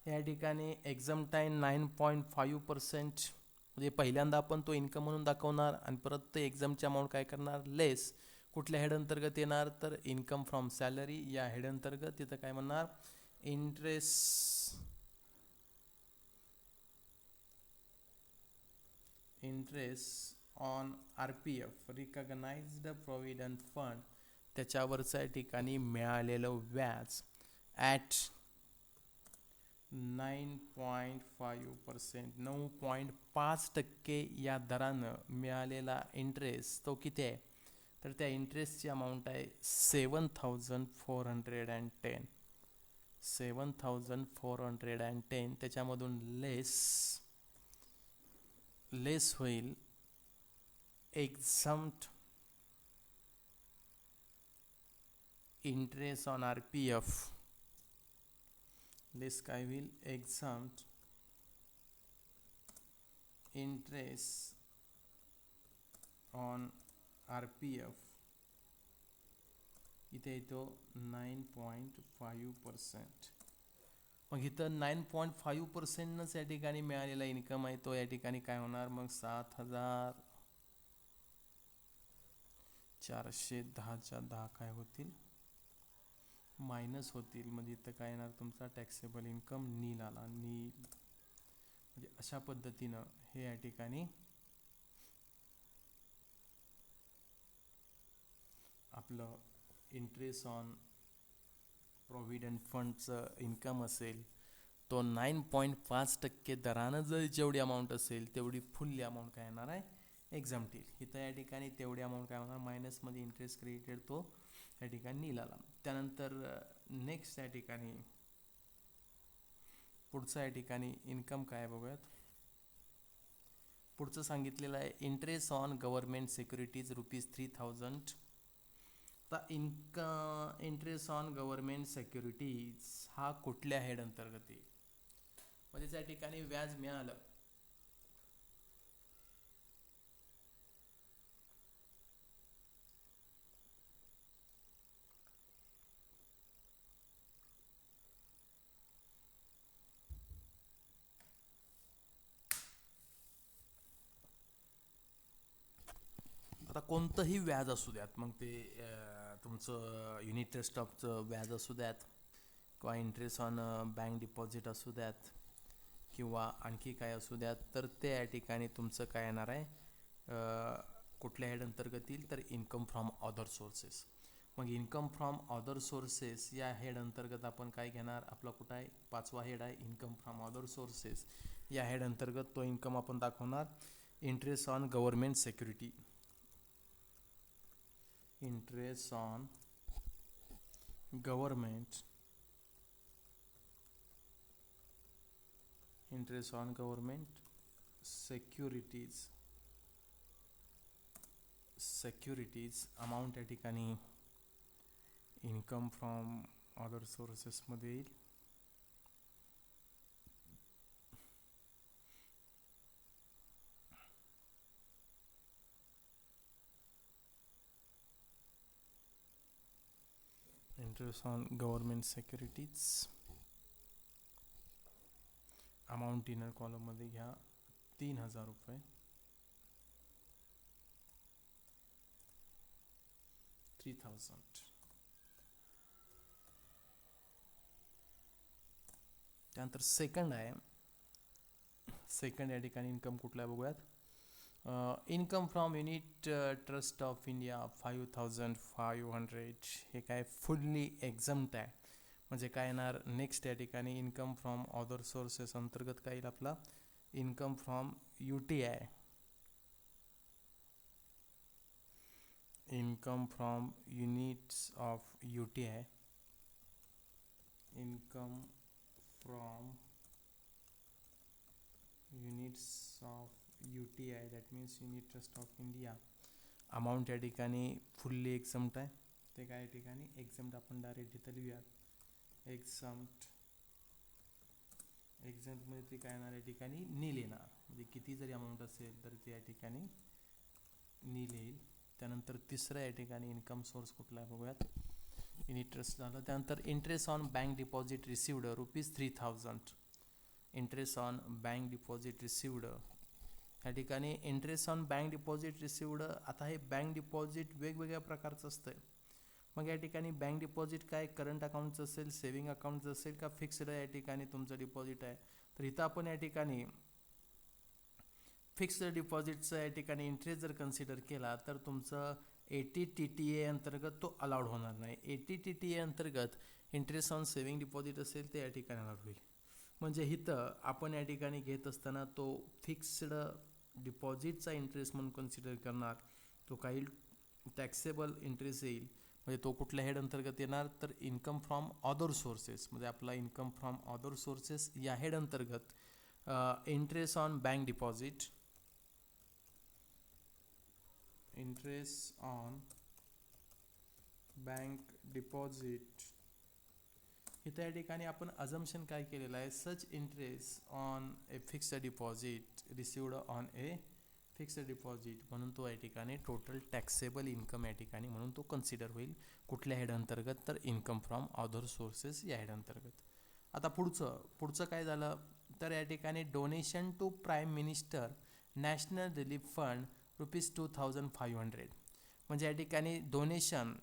या ठिकाणी एक्झम्प्ट आहे 9.5%. म्हणजे पहिल्यांदा आपण तो इन्कम म्हणून दाखवणार आणि परत ते एक्झामची अमाऊंट काय करणार, लेस. कुठल्या हेड अंतर्गत येणार, तर इन्कम फ्रॉम सॅलरी या हेड अंतर्गत. तिथं काय म्हणणार, interest on RPF recognised provident fund, त्याच्यावरचं या ठिकाणी मिळालेलं व्याज ॲट 9.5%, 9.5% या दरानं मिळालेला इंटरेस्ट तो किती आहे, तर त्या इंटरेस्टची अमाऊंट आहे 7,410. 7,410 त्याच्यामधून लेस होईल exempt interest on RPF. This guy will exempt interest on RPF. इथे येतो 9.5%. मग इथं 9.5%नच या ठिकाणी मिळालेला इन्कम आहे तो या ठिकाणी काय होणार मग 7,410च्या 10 काय होतील मायनस होतील. म्हणजे इथं काय येणार तुमचा टॅक्सेबल इन्कम नील आला. नील म्हणजे अशा पद्धतीनं हे या ठिकाणी आपलं इंटरेस्ट ऑन प्रॉव्हिडंट फंडचं इन्कम असेल तो 9.5% दरानं जर जेवढी अमाऊंट असेल तेवढी फुल्ली अमाऊंट काय येणार आहे एक्झाम्प्ट येईल. इथं या ठिकाणी तेवढी अमाऊंट काय होणार मायनसमध्ये इंटरेस्ट क्रेडिटेड तो या ठिकाणी नील आला. त्यानंतर नेक्स्ट या ठिकाणी पुढचा या ठिकाणी इन्कम काय बघूयात. पुढचं सांगितलेलं आहे इंटरेस्ट ऑन गव्हर्नमेंट सिक्युरिटीज ₹3,000. आता इंटरेस्ट ऑन गव्हर्नमेंट सिक्युरिटीज हा कुठल्या हेड अंतर्गत येईल. म्हणजे त्या ठिकाणी व्याज मिळालं आता कोणतंही व्याज असू द्यात मग ते तुमचं युनिट ट्रस्ट ऑफचं व्याज असू द्यात किंवा इंटरेस्ट ऑन बँक डिपॉझिट असू द्यात किंवा आणखी काय असू द्यात तर ते या ठिकाणी तुमचं काय येणार आहे कुठल्या हेड अंतर्गत येईल तर इन्कम फ्रॉम अदर सोर्सेस. मग इन्कम फ्रॉम अदर सोर्सेस या हेड अंतर्गत आपण काय घेणार आपला कुठं आहे 5वा हेड आहे इन्कम फ्रॉम अदर सोर्सेस. या हेड अंतर्गत तो इन्कम आपण दाखवणार interest on government security. Interest on government securities amount या ठिकाणी इन्कम फ्रॉम अदर सोर्सेसमध्ये येईल. Interest on government securities amount inner कॉलममध्ये घ्या 3,000 रुपये. त्यानंतर सेकंड आहे सेकंड या ठिकाणी इन्कम कुठला आहे बघूयात. Income from unit trust of India 5,500 हे काय फुल्ली एक्झम्प्ट आहे. म्हणजे काय येणार नेक्स्ट या ठिकाणी इन्कम फ्रॉम अदर सोर्सेस अंतर्गत काय येईल आपला income from UTI. Income from units of UTI. Income from units of UTI that means unit trust of India amount या ठिकाणी फुल्ली एक्झम्प्ट आहे. ते काय या ठिकाणी एक्झम्प्ट आपण डायरेक्ट इथं लिहूयात एक्झम्प्टमध्ये ते काय येणार या ठिकाणी नील येणार. म्हणजे किती जरी अमाऊंट असेल तर ते या ठिकाणी नील येईल. त्यानंतर तिसरं या ठिकाणी इन्कम सोर्स कुठला आहे बघूयात. युनिट ट्रस्ट झालं. त्यानंतर interest on bank deposit received ₹3,000. Interest on bank deposit received या ठिकाणी interest on bank deposit received. आता हे बँक डिपॉझिट वेगवेगळ्या प्रकारचं असतं. मग या ठिकाणी बँक डिपॉझिट काय करंट अकाउंटचं असेल सेविंग अकाउंटचं असेल का फिक्स्ड या ठिकाणी तुमचं डिपॉझिट आहे. तर इथं आपण या ठिकाणी फिक्स्ड डिपॉझिटचं या ठिकाणी इंटरेस्ट जर कन्सिडर केला तर तुमचं 80 TTA अंतर्गत तो अलाउड होणार नाही. 80 TTA अंतर्गत इंटरेस्ट ऑन सेविंग डिपॉझिट असेल ते या ठिकाणी अलाउड होईल. म्हणजे इथं आपण या ठिकाणी घेत असताना तो फिक्स्ड डिपॉझिटचा इंटरेस्ट म्हणून कन्सिडर करणार. तो काही टॅक्सेबल इंटरेस्ट येईल. म्हणजे तो कुठल्या हेड अंतर्गत येणार तर इन्कम फ्रॉम अदर सोर्सेस. म्हणजे आपला इन्कम फ्रॉम अदर सोर्सेस या हेड अंतर्गत interest on bank deposit interest on bank deposit. इथं या ठिकाणी आपण अजम्पशन काय केलेलं आहे, such interest on a fixed deposit received on a fixed deposit, म्हणून तो या ठिकाणी टोटल टॅक्सेबल इन्कम या ठिकाणी म्हणून तो कन्सिडर होईल. कुठल्या हेड अंतर्गत, तर इन्कम फ्रॉम अदर सोर्सेस या हेड अंतर्गत. आता पुढचं काय झालं, तर या ठिकाणी donation to prime minister national relief fund ₹2500. म्हणजे या ठिकाणी डोनेशन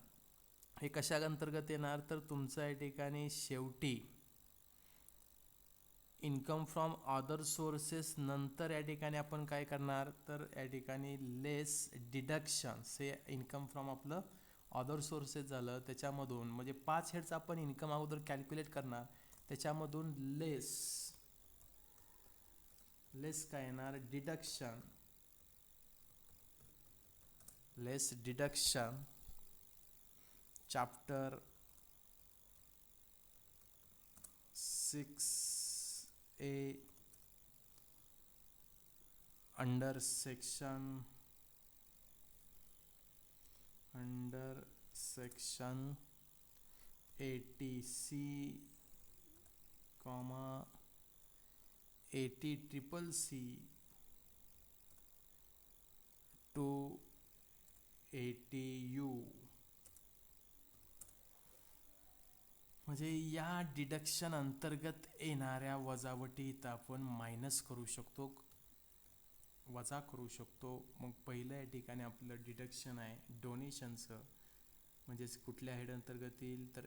हे कशा अंतर्गत येणार, तर तुमचं या ठिकाणी शेवटी इन्कम फ्रॉम अदर सोर्सेस नंतर या ठिकाणी आपण काय करणार, तर या ठिकाणी लेस डिडक्शन्स, हे इन्कम फ्रॉम आपलं अदर सोर्सेस झालं, त्याच्यामधून म्हणजे 5 हेडचा आपण इन्कम अगोदर कॅल्क्युलेट करणार, त्याच्यामधून लेस काय येणार, deduction chapter 6A under section 80C, 80CCC to 80U. म्हणजे या डिडक्शन अंतर्गत येणाऱ्या वजावटी इथं आपण मायनस करू शकतो, वजा करू शकतो. मग पहिलं या ठिकाणी आपलं डिडक्शन आहे डोनेशनचं, म्हणजेच कुठल्या हेड अंतर्गत येईल, तर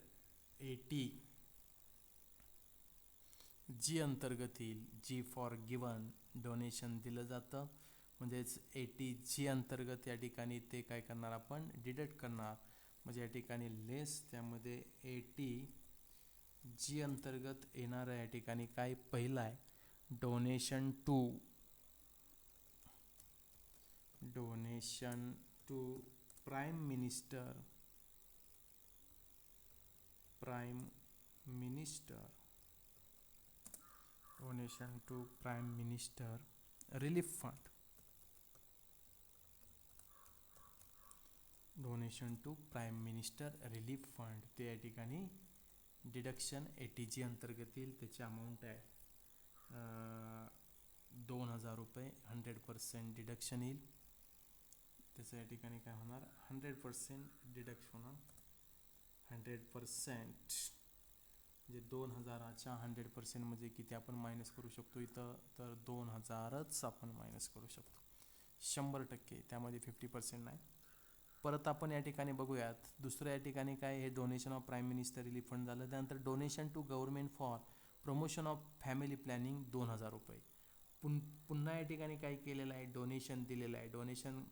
80G अंतर्गत येईल. G फॉर गिवन, डोनेशन दिलं जातं, म्हणजेच 80G अंतर्गत या ठिकाणी ते काय करणार, आपण डिडक्ट करणार. म्हणजे या ठिकाणी लेस, त्यामध्ये 80G अंतर्गत येणारं या ठिकाणी काय पहिलं आहे, donation to prime minister donation to prime minister relief fund, donation to prime minister relief fund, ते या ठिकाणी डिडक्शन 80G अंतर्गत येईल. त्याची अमाऊंट आहे ₹2000, 100% डिडक्शन येईल. त्याचं या ठिकाणी काय होणार, 100% डिडक्शन होणार. 100% म्हणजे 2000च्या 100% म्हणजे किती आपण मायनस करू शकतो इथं, तर 2000च आपण मायनस करू शकतो. 100%, त्यामध्ये 50% नाही. परत आपण या ठिकाणी बघूयात, दुसऱ्या या ठिकाणी काय, हे donation of prime minister relief fund झालं. त्यानंतर donation to government for promotion of family planning ₹2000. पुन्हा या ठिकाणी काय केलेलं आहे, डोनेशन दिलेलं आहे, donation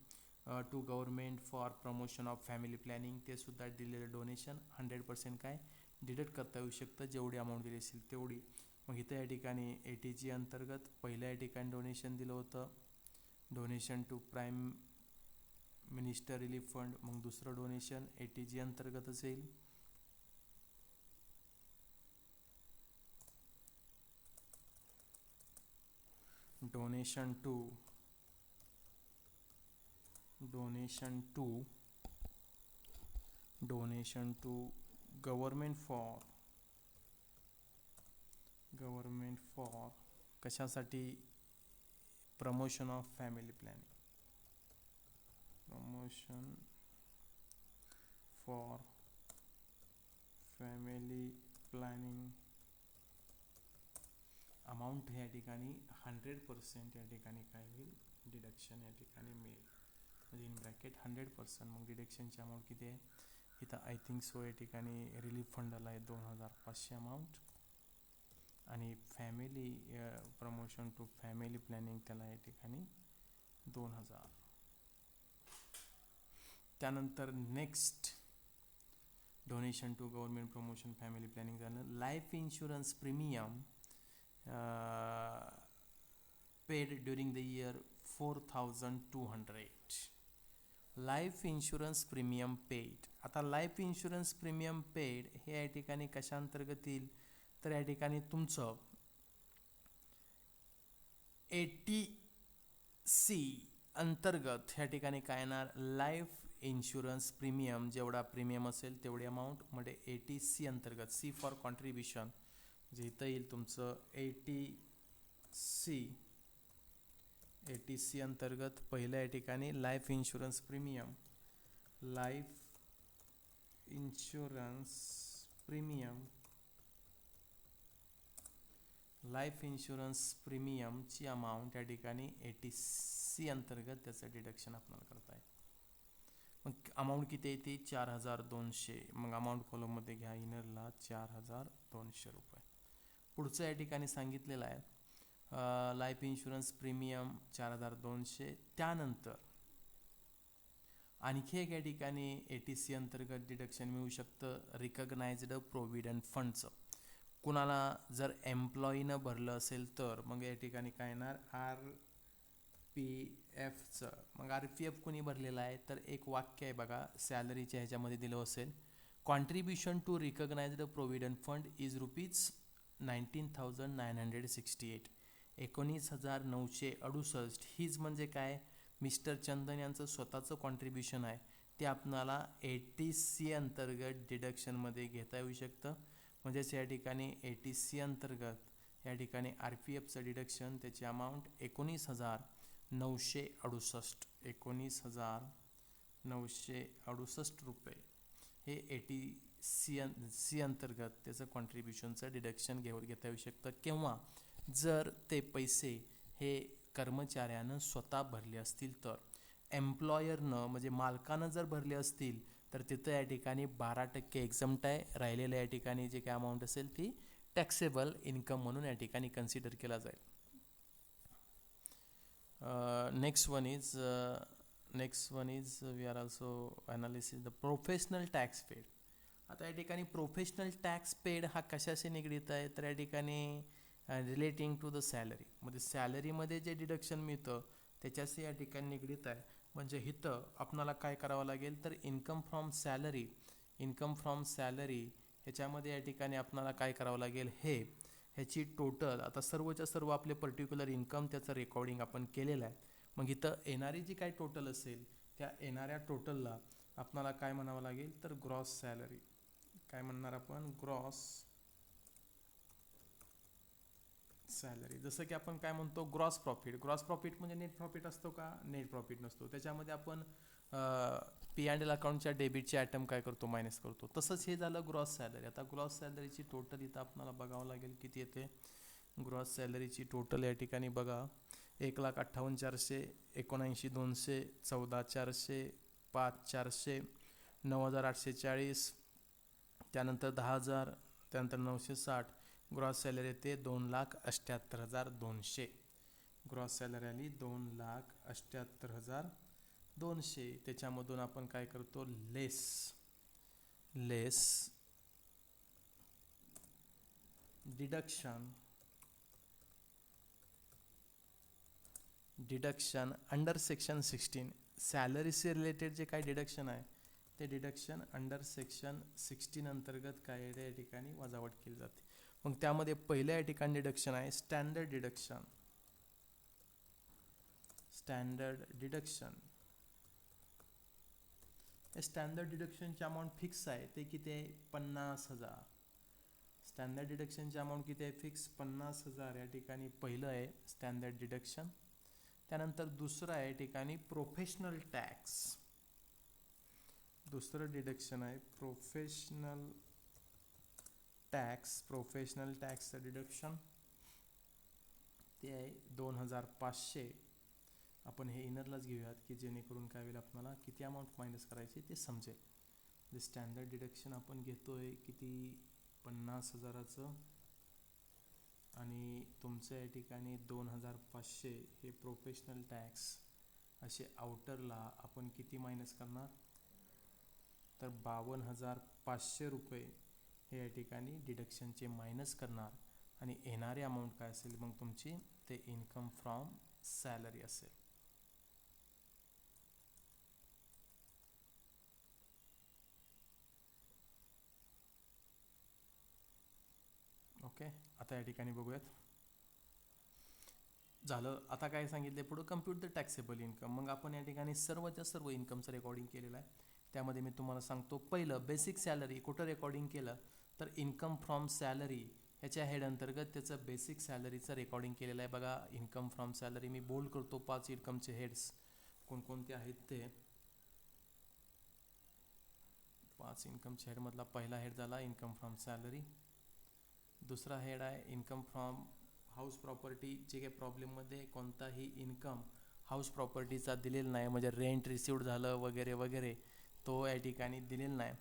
to government for promotion of family planning, ते सुद्धा दिलेलं डोनेशन 100% काय डिडक्ट करता येऊ शकतं, जेवढी अमाऊंट दिली असेल तेवढी. मग इथं या ठिकाणी 80G अंतर्गत पहिल्या या ठिकाणी डोनेशन दिलं होतं, donation to prime minister relief fund, मग दुसरं डोनेशन 80G अंतर्गतच येईल. डोनेशन टू गव्हर्नमेंट फॉर कशासाठी, promotion of family planning, promotion for family planning. Amount या ठिकाणी 100% या ठिकाणी काय होईल, डिडक्शन या ठिकाणी मिळेल, म्हणजे इन ब्रॅकेट 100%. मग डिडक्शनची अमाऊंट किती आहे इथं, आय थिंक सो या ठिकाणी रिलीफ फंडाला आहे 2500 अमाऊंट, आणि family promotion to family planning त्याला या ठिकाणी 2000. त्यानंतर next donation to government promotion family planning झालं. Life insurance premium paid during the year 4200. Life insurance premium paid. आता लाईफ इन्शुरन्स प्रीमियम पेड हे या ठिकाणी कशा अंतर्गत येईल, तर या ठिकाणी तुमचं 80C अंतर्गत ह्या ठिकाणी काय येणार, लाईफ इन्शुरन्स प्रीमियम, जेवढा प्रीमियम असेल तेवढी अमाऊंट म्हणजे ATC अंतर्गत, सी फॉर कॉन्ट्रीब्युशन, जे इथं येईल तुमचं ATC अंतर्गत पहिल्या या ठिकाणी life insurance premium, life insurance premium, life insurance प्रीमियमची अमाऊंट या ठिकाणी ATC अंतर्गत त्याचं डिडक्शन आपल्याला करता येईल. मग अमाऊंट किती येते, 4200. मग अमाऊंट कॉलममध्ये घ्या इनरला 4200 रुपये. पुढचं या ठिकाणी सांगितलेलं आहे लाईफ इन्शुरन्स प्रीमियम 4200. त्यानंतर आणखी एक या ठिकाणी ATC अंतर्गत डिडक्शन मिळू शकतं रिकग्नाइज्ड प्रोव्हिडंट फंडचं. कुणाला जर एम्प्लॉईनं भरलं असेल तर मग या ठिकाणी काय येणार, RPFचं. मग RPF कुणी भरलेलं आहे तर एक वाक्य आहे बघा, सॅलरीच्या ह्याच्यामध्ये दिलं असेल, contribution to recognised provident fund is ₹19,968. 19,968. हीच म्हणजे काय, मिस्टर चंदन यांचं स्वतःचं कॉन्ट्रीब्युशन आहे, ते आपणाला ATC अंतर्गत डिडक्शनमध्ये घेता येऊ शकतं. म्हणजेच या ठिकाणी ATC अंतर्गत या ठिकाणी RPFचं डिडक्शन, त्याची अमाऊंट 19,968. 19,968 रुपये हे ATC अंतर्गत त्याचं कॉन्ट्रीब्युशनचं डिडक्शन घेता येऊ शकतं. किंवा जर ते पैसे हे कर्मचाऱ्यानं स्वतः भरले असतील तर, एम्प्लॉयरनं म्हणजे मालकानं जर भरले असतील तर तिथं या ठिकाणी 12% एक्झम्प्ट आहे. राहिलेल्या या ठिकाणी जे काय अमाऊंट असेल ती टॅक्सेबल इन्कम म्हणून या ठिकाणी कन्सिडर केला जाईल. Next one is we are also analysis the professional tax paid. आता या ठिकाणी प्रोफेशनल टॅक्स पेड हा कशाशी निगडीत आहे तर या ठिकाणी रिलेटिंग टू द सॅलरी, म्हणजे सॅलरीमध्ये जे डिडक्शन मिळतं त्याच्याशी या ठिकाणी निगडीत आहे. म्हणजे इथं आपणाला काय करावं लागेल तर इन्कम फ्रॉम सॅलरी ह्याच्यामध्ये या ठिकाणी आपणाला काय करावं लागेल, ह्याची टोटल, आता सर्वच्या सर्व आपले पर्टिक्युलर इन्कम त्याचं रेकॉर्डिंग आपण केलेलं आहे. मग इथं येणारी जी काय टोटल असेल त्या येणाऱ्या टोटलला आपणाला काय म्हणावं लागेल तर ग्रॉस सॅलरी. काय म्हणणार आपण, ग्रॉस सॅलरी. जसं की आपण काय म्हणतो ग्रॉस प्रॉफिट म्हणजे नेट प्रॉफिट असतो का, नेट प्रॉफिट नसतो. त्याच्यामध्ये आपण P&L अकाउंटच्या डेबिटचे आयटम काय करतो, मायनस करतो. तसंच हे झालं ग्रॉस सॅलरी. आता ग्रॉस सॅलरीची टोटल इथं आपल्याला बघावं लागेल किती येते. ग्रॉस सॅलरीची टोटल या ठिकाणी बघा, 1,58,400, 79,200, 14,400, 5,400, 9,840, त्यानंतर 10,000, त्यानंतर 960. ग्रॉस सॅलरी येते 2,78,200. ग्रॉस सॅलरी आली 2,78,200. त्याच्यामधून आपण काय करतो, लेस डिडक्शन अंडर सेक्शन 16. सॅलरीशी रिलेटेड जे काही डिडक्शन आहे ते डिडक्शन अंडर सेक्शन 16 अंतर्गत काय या ठिकाणी वजावट केली जाते. मग त्यामध्ये पहिल्या या ठिकाणी डिडक्शन आहे स्टँडर्ड डिडक्शन. स्टँडर्ड डिडक्शनची अमाऊंट फिक्स आहे, ते किती आहे, 50,000. स्टँडर्ड डिडक्शनची अमाऊंट किती आहे, फिक्स 50,000. या ठिकाणी पहिलं आहे स्टँडर्ड डिडक्शन. त्यानंतर दुसरं आहे ठिकाणी प्रोफेशनल टॅक्स. दुसरं डिडक्शन आहे प्रोफेशनल टॅक्सचं डिडक्शन, ते आहे 2,500. आपण हे इनरलाच घेऊयात की जेणेकरून काय होईल आपल्याला किती अमाऊंट मायनस करायची ते समजेल. जे स्टँडर्ड डिडक्शन आपण घेतोय किती, 50,000चं, आणि तुमचं या ठिकाणी 2,500 हे प्रोफेशनल टॅक्स. असे आउटरला आपण किती मायनस करणार तर 52,500 रुपये हे या ठिकाणी डिडक्शनचे मायनस करणार. आणि येणारी अमाऊंट काय असेल मग तुमची, ते इन्कम फ्रॉम सॅलरी असेल. ओके, आता या ठिकाणी बघूयात झालं. आता काय सांगितले पुढं, कम्प्यूट द टॅक्सेबल इन्कम. मग आपण या ठिकाणी सर्वच्या सर्व इन्कमचं रेकॉर्डिंग केलेलं आहे. त्यामध्ये मी तुम्हाला सांगतो, पहिलं बेसिक सॅलरी कुठं रेकॉर्डिंग केलं, तर इन्कम फ्रॉम सॅलरी ह्याच्या हेड अंतर्गत त्याचं बेसिक सॅलरीचं रेकॉर्डिंग केलेलं आहे. बघा, इन्कम फ्रॉम सॅलरी मी बोल्ड करतो, 5 इन्कमचे हेड्स कोणकोणते आहेत ते. 5 इन्कमच्या हेडमधला पहिला हेड झाला इन्कम फ्रॉम सॅलरी. दुसरा हेड आहे इन्कम फ्रॉम हाऊस प्रॉपर्टी. जे काही प्रॉब्लेममध्ये कोणताही इन्कम हाऊस प्रॉपर्टीचा दिलेला नाही, म्हणजे रेंट रिसिव्ड झालं वगैरे वगैरे, तो या ठिकाणी दिलेला नाही.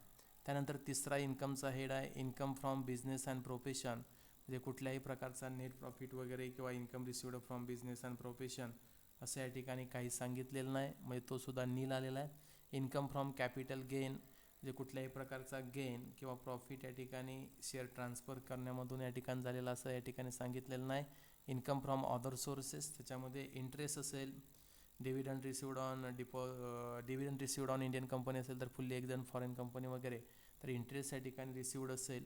त्यानंतर तिसरा इन्कमचा हेड आहे income from business and profession. म्हणजे कुठल्याही प्रकारचा नेट प्रॉफिट वगैरे किंवा income received from business and profession असं या ठिकाणी काही सांगितलेलं नाही, म्हणजे तो सुद्धा नील आलेला आहे. इन्कम फ्रॉम कॅपिटल गेन, म्हणजे कुठल्याही प्रकारचा गेन किंवा प्रॉफिट या ठिकाणी शेअर ट्रान्सफर करण्यामधून या ठिकाणी झालेला असं या ठिकाणी सांगितलेलं नाही. इन्कम फ्रॉम अदर सोर्सेस, त्याच्यामध्ये इंटरेस्ट असेल, dividend received on Indian company असेल तर फुल्ली एक्झन फॉरेन कंपनी वगैरे, तर इंटरेस्ट या ठिकाणी रिसिव्ड असेल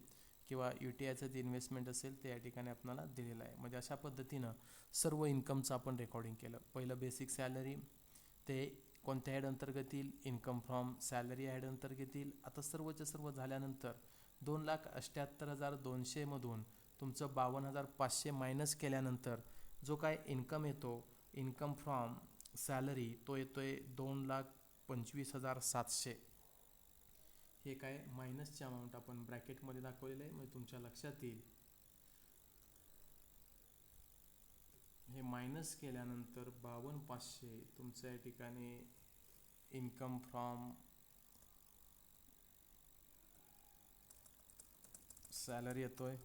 किंवा UTIचं जे इन्व्हेस्टमेंट असेल ते या ठिकाणी आपल्याला दिलेलं आहे. म्हणजे अशा पद्धतीनं सर्व इन्कमचं आपण रेकॉर्डिंग केलं. पहिलं बेसिक सॅलरी, ते कोणत्या हेड अंतर्गत येईल, इन्कम फ्रॉम सॅलरी हेड अंतर्गत येईल. आता सर्वच्या सर्व झाल्यानंतर 2,78,200 मधून तुमचं 52,500 मायनस केल्यानंतर जो काय इन्कम येतो इन्कम फ्रॉम सॅलरी, तो येतोय 2,25,700. हे काय मायनसचे अमाऊंट आपण ब्रॅकेटमध्ये दाखवलेलं आहे, म्हणजे तुमच्या लक्षात येईल. हे मायनस केल्यानंतर 52,500 तुमचं या ठिकाणी इन्कम फ्रॉम सॅलरी येतोय.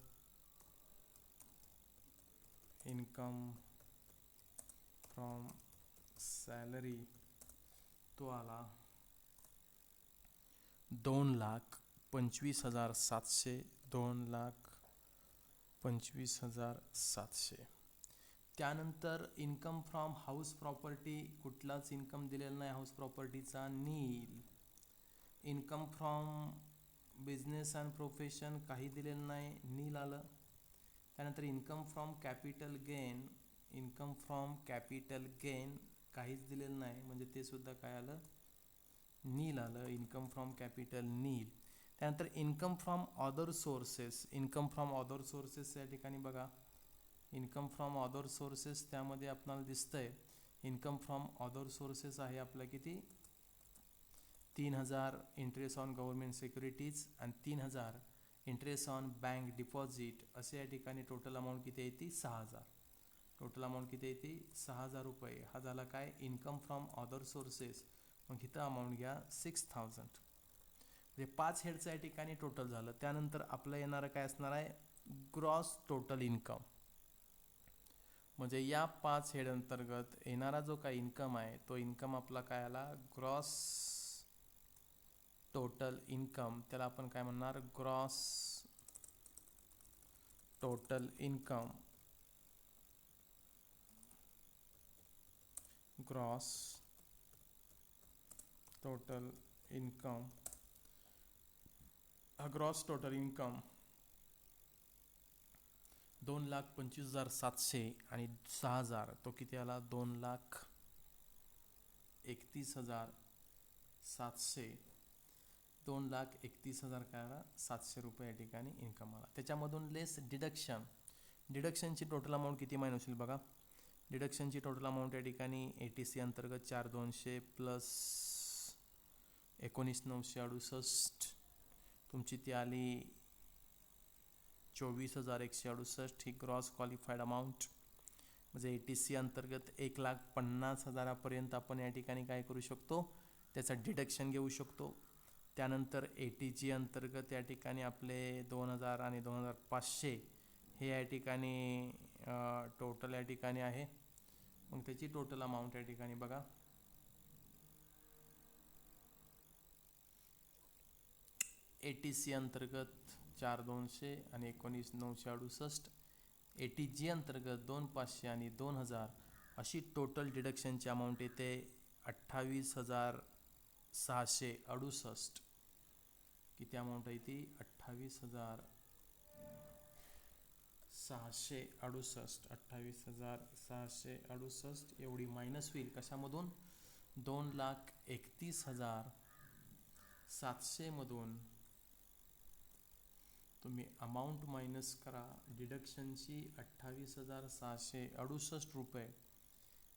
इन्कम फ्रॉम सॅलरी तो आला 2,25,700. 2,25,700. त्यानंतर इन्कम फ्रॉम हाऊस प्रॉपर्टी, कुठलाच इन्कम दिलेला नाही हाऊस प्रॉपर्टीचा, nil. Income from business and profession काही दिलेलं नाही, नील आलं. त्यानंतर income from capital gain, income from capital gain काहीच दिलेलं नाही, म्हणजे ते सुद्धा काय आलं, नील आलं. इन्कम फ्रॉम कॅपिटल नील. त्यानंतर income from other sources, income from other sources या ठिकाणी बघा, इन्कम फ्रॉम अदर सोर्सेस त्यामध्ये आपल्याला दिसतंय इन्कम फ्रॉम अदर सोर्सेस आहे आपलं किती, 3,000 इंटरेस्ट ऑन गव्हर्नमेंट सिक्युरिटीज आणि 3,000 इंटरेस्ट ऑन बँक डिपॉझिट, असे या ठिकाणी टोटल अमाऊंट किती येते, 6,000. टोटल अमाऊंट किती येते, 6,000 रुपये. हा झाला काय इन्कम फ्रॉम अदर सोर्सेस. मग इथं अमाऊंट घ्या 6,000. म्हणजे 5 हेडचं या ठिकाणी टोटल झालं. त्यानंतर आपलं येणारं काय असणार आहे, ग्रॉस टोटल इन्कम. म्हणजे या 5 हेड अंतर्गत येणारा जो काही इन्कम आहे तो इन्कम आपला काय आला, ग्रॉस टोटल इन्कम. त्याला आपण काय म्हणणार, gross total income. Gross total income. हा ग्रॉस टोटल इन्कम 2,25,700 आणि 6,000, तो किती आला, 2,31,700. 2,31,000 काय आला, 700 रुपये या ठिकाणी इन्कम आला. त्याच्यामधून लेस डिडक्शन, डिडक्शनची टोटल अमाऊंट किती मायनस होईल बघा. डिडक्शनची टोटल अमाऊंट या ठिकाणी ATC अंतर्गत 4,200 प्लस 19,968 तुमची ती आली 24,168. ही ग्रॉस क्वालिफाईड अमाऊंट. म्हणजे ATC अंतर्गत 1,50,000 आपण या ठिकाणी काय करू शकतो, त्याचं डिडक्शन घेऊ शकतो. त्यानंतर ATG अंतर्गत या ठिकाणी आपले 2,000 आणि 2,500 हे या ठिकाणी टोटल या ठिकाणी आहे. मग त्याची टोटल अमाऊंट या ठिकाणी बघा, ATC अंतर्गत 4,200 आणि 19,968. ATG अंतर्गत 2,500 आणि 2,000 अशी टोटल डिडक्शनची अमाऊंट येते 28,668. किती अमाऊंट आहे ती, 28,668. 668, 28,668 एवढी मायनस होईल कशामधून, 2,31,700 मधून तुम्ही अमाऊंट मायनस करा डिडक्शनची 28,668 रुपये.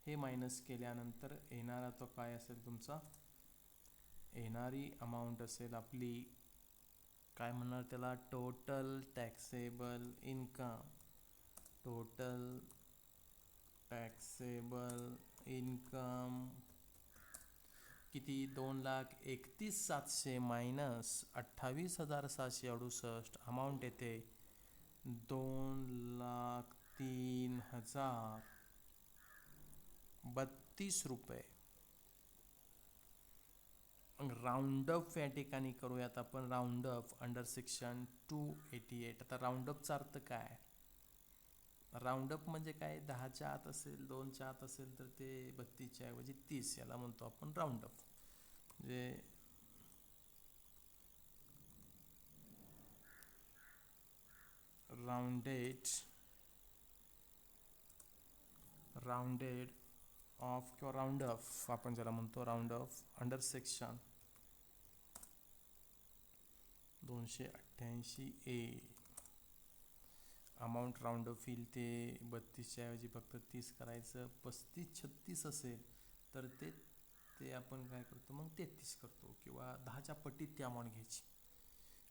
हे मायनस केल्यानंतर येणारा तो काय असेल तुमचा, येणारी अमाऊंट असेल आपली काय म्हणणार त्याला, total taxable income. Total taxable income किती, 2,31,700 मायनस 28,768 अमाऊंट येते 2,03,032 रुपये. राऊंडअप या ठिकाणी करूयात आपण, राऊंडअप अंडर सेक्शन 288. आता राऊंडअपचा अर्थ काय, राऊंडअप म्हणजे काय, 10च्या आत असेल, 2च्या आत असेल तर ते 32च्या ऐवजी 30, याला म्हणतो आपण राऊंडअप. म्हणजे राऊंडेड ऑफ किंवा राऊंड ऑफ आपण ज्याला म्हणतो, round of under section 288A. Amount round of येईल ते 32च्या ऐवजी फक्त 30 करायचं. 35-36 असेल तर ते आपण काय करतो मग 33 करतो, किंवा 10च्या पटीत ती अमाऊंट घ्यायची.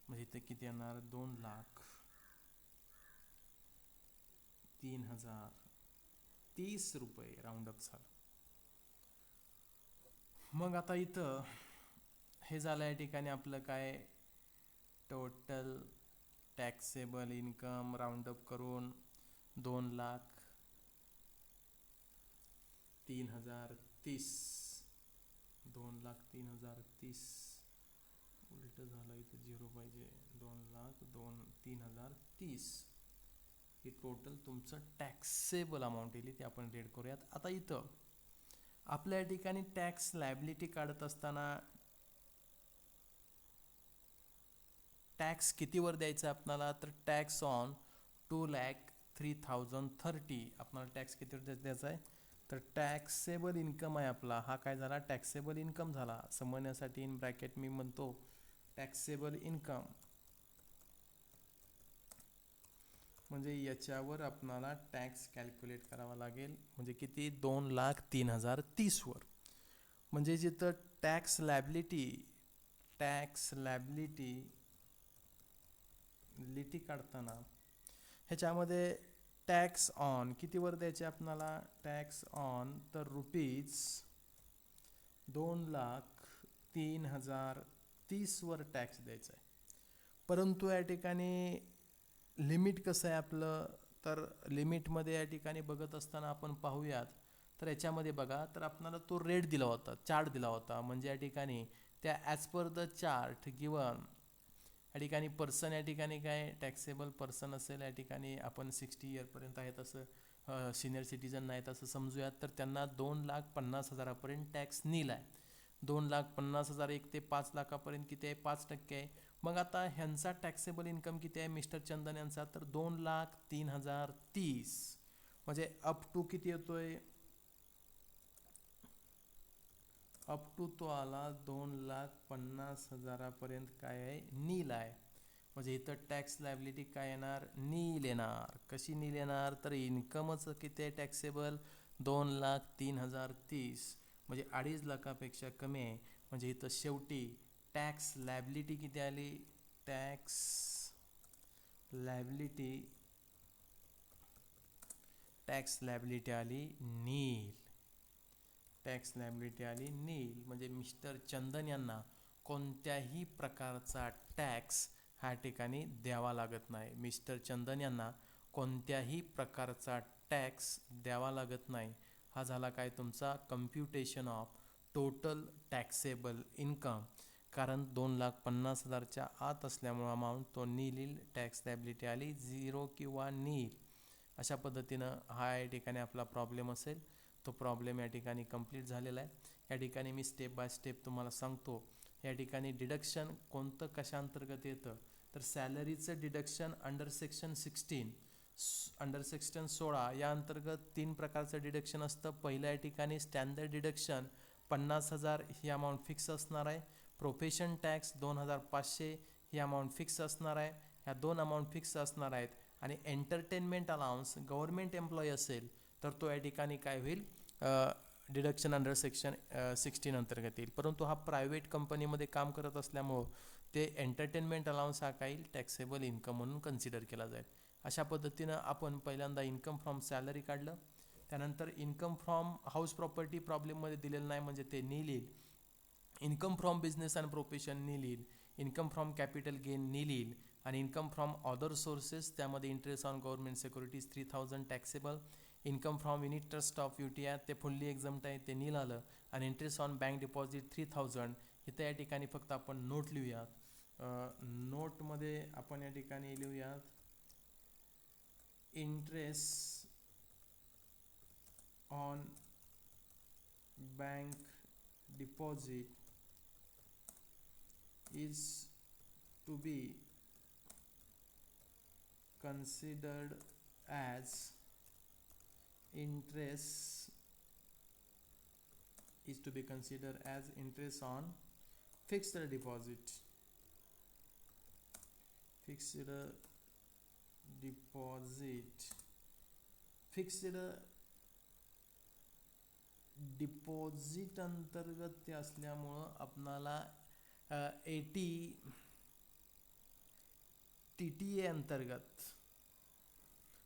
म्हणजे इथं किती येणार, 2,03,030 रुपये राऊंडअप झालं. मग आता इथं हे झालं या ठिकाणी आपलं काय, टोटल टॅक्सेबल इन्कम राऊंडअप करून 2,03,030. 2,03,030 उलट झालं, इथं 0 पाहिजे, 2,03,030 ही टोटल तुमचं टॅक्सेबल अमाऊंट येईल, ते आपण रेड करूयात. आता इथं आपल्या ठिकाणी टॅक्स लायबिलिटी काढत असताना टॅक्स कितीवर द्यायचा आपल्याला, तर टॅक्स ऑन 2,03,030 आपल्याला टॅक्स कितीवर द्यायचा आहे, तर टॅक्सेबल इन्कम आहे आपला, हा काय झाला, टॅक्सेबल इन्कम झाला. समजण्यासाठी इन ब्रॅकेट मी म्हणतो टॅक्सेबल इन्कम, म्हणजे याच्यावर आपल्याला टॅक्स कॅल्क्युलेट करावा लागेल. म्हणजे किती, 2,03,030 वर. म्हणजे जिथं टॅक्स लॅबिलिटी काढताना ह्याच्यामध्ये टॅक्स ऑन कितीवर द्यायचे आपल्याला, टॅक्स ऑन तर ₹2,03,030 वर टॅक्स द्यायचा आहे. परंतु या ठिकाणी लिमिट कसं आहे आपलं, तर लिमिटमध्ये या ठिकाणी बघत असताना आपण पाहूयात, तर याच्यामध्ये बघा, तर आपल्याला तो रेट दिला होता, चार्ट दिला होता. म्हणजे या ठिकाणी त्या as per the chart given या ठिकाणी पर्सन, या ठिकाणी काय टॅक्सेबल पर्सन असेल, या ठिकाणी आपण 60 इयरपर्यंत आहेत असं सिनियर सिटीजन नाहीत असं समजूयात, तर त्यांना 2,50,000पर्यंत टॅक्स नील आहे. 2,50,000 1 ते 5 लाखापर्यंत किती आहे, 5% आहे. मग आता ह्यांचा टॅक्सेबल इन्कम किती आहे मिस्टर चंदन यांचा, तर 2,03,030. म्हणजे अप टू किती येतोय, अप टू तो आला 2,50,000पर्यंत काय आहे, नील आहे. म्हणजे इथं टॅक्स लायबिलिटी काय येणार, नील येणार. कशी नील येणार, तर इन्कमच किती आहे टॅक्सेबल, 2,03,030, म्हणजे 2.5 लाखापेक्षा कमी आहे. म्हणजे इथं शेवटी टॅक्स लायबिलिटी किती आली, टॅक्स लायबिलिटी आली नील. टॅक्स लायबिलिटी आली नील. म्हणजे मिस्टर चंदन यांना कोणत्याही प्रकारचा टॅक्स ह्या ठिकाणी द्यावा लागत नाही. मिस्टर चंदन यांना कोणत्याही प्रकारचा टॅक्स द्यावा लागत नाही. हा झाला काय तुमचा computation of total taxable income. कारण 2,50,000च्या आत असल्यामुळं अमाऊंट तो नील, टॅक्स लायबिलिटी आली 0 किंवा नील. अशा पद्धतीनं हा या ठिकाणी आपला प्रॉब्लेम असेल. तो प्रॉब्लेम या ठिकाणी कंप्लीट झालेला आहे. या ठिकाणी मी स्टेप बाय स्टेप तुम्हाला सांगतो. या ठिकाणी डिडक्शन कोणतं कशा अंतर्गत येतं, तर सॅलरीचं deduction under section 16 under section 16 या अंतर्गत 3 प्रकारचं डिडक्शन असतं. पहिल्या ठिकाणी स्टँडर्ड डिडक्शन 50,000 ही अमाऊंट फिक्स असणार आहे. प्रोफेशन टॅक्स 2,500 ही अमाऊंट फिक्स असणार आहे. ह्या 2 अमाऊंट फिक्स असणार आहेत. आणि एंटरटेनमेंट अलाउन्स गव्हर्नमेंट एम्प्लॉई असेल तर तो या ठिकाणी काय होईल, डिडक्शन अंडर सेक्शन 16 अंतर्गत येईल. परंतु हा प्रायव्हेट कंपनीमध्ये काम करत असल्यामुळं ते एंटरटेनमेंट अलाउन्स हा काही टॅक्सेबल इन्कम म्हणून कन्सिडर केला जाईल. अशा पद्धतीनं आपण पहिल्यांदा इन्कम फ्रॉम सॅलरी काढलं. त्यानंतर इन्कम फ्रॉम हाऊस प्रॉपर्टी प्रॉब्लेममध्ये दिलेलं नाही म्हणजे ते नील येईल. Income from business and profession nil येईल. Income from capital gain nil येईल. आणि इन्कम फ्रॉम अदर सोर्सेस त्यामध्ये interest on government securities 3,000 taxable. Income from unit trust of UTI ते फुल्ली एक्झम्प्ट आहे, ते नील आलं. आणि इंटरेस्ट ऑन बँक डिपॉझिट 3,000. इथं या ठिकाणी फक्त आपण नोट लिहूयात. नोटमध्ये आपण या ठिकाणी लिहूयात interest on bank deposit is to be considered as interest on fixed deposit. Fixed deposit अंतर्गत ते असल्यामुळं आपणाला 80 TTA अंतर्गत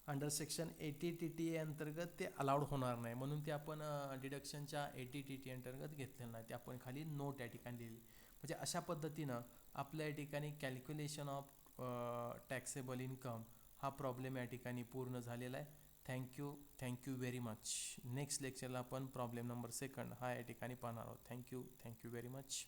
अंडर सेक्शन 80 TTA अंतर्गत ते अलाउड होणार नाही. म्हणून ते आपण डिडक्शनच्या 80 TTA अंतर्गत घेतलेलं नाही. ते आपण खाली नोट या ठिकाणी लिहिली. म्हणजे अशा पद्धतीनं आपल्या या ठिकाणी कॅल्क्युलेशन ऑफ टॅक्सेबल इन्कम हा प्रॉब्लेम या ठिकाणी पूर्ण झालेला आहे. Thank you very much. नेक्स्ट लेक्चरला आपण प्रॉब्लेम नंबर 2 हा या ठिकाणी पाहणार आहोत. Thank you very much.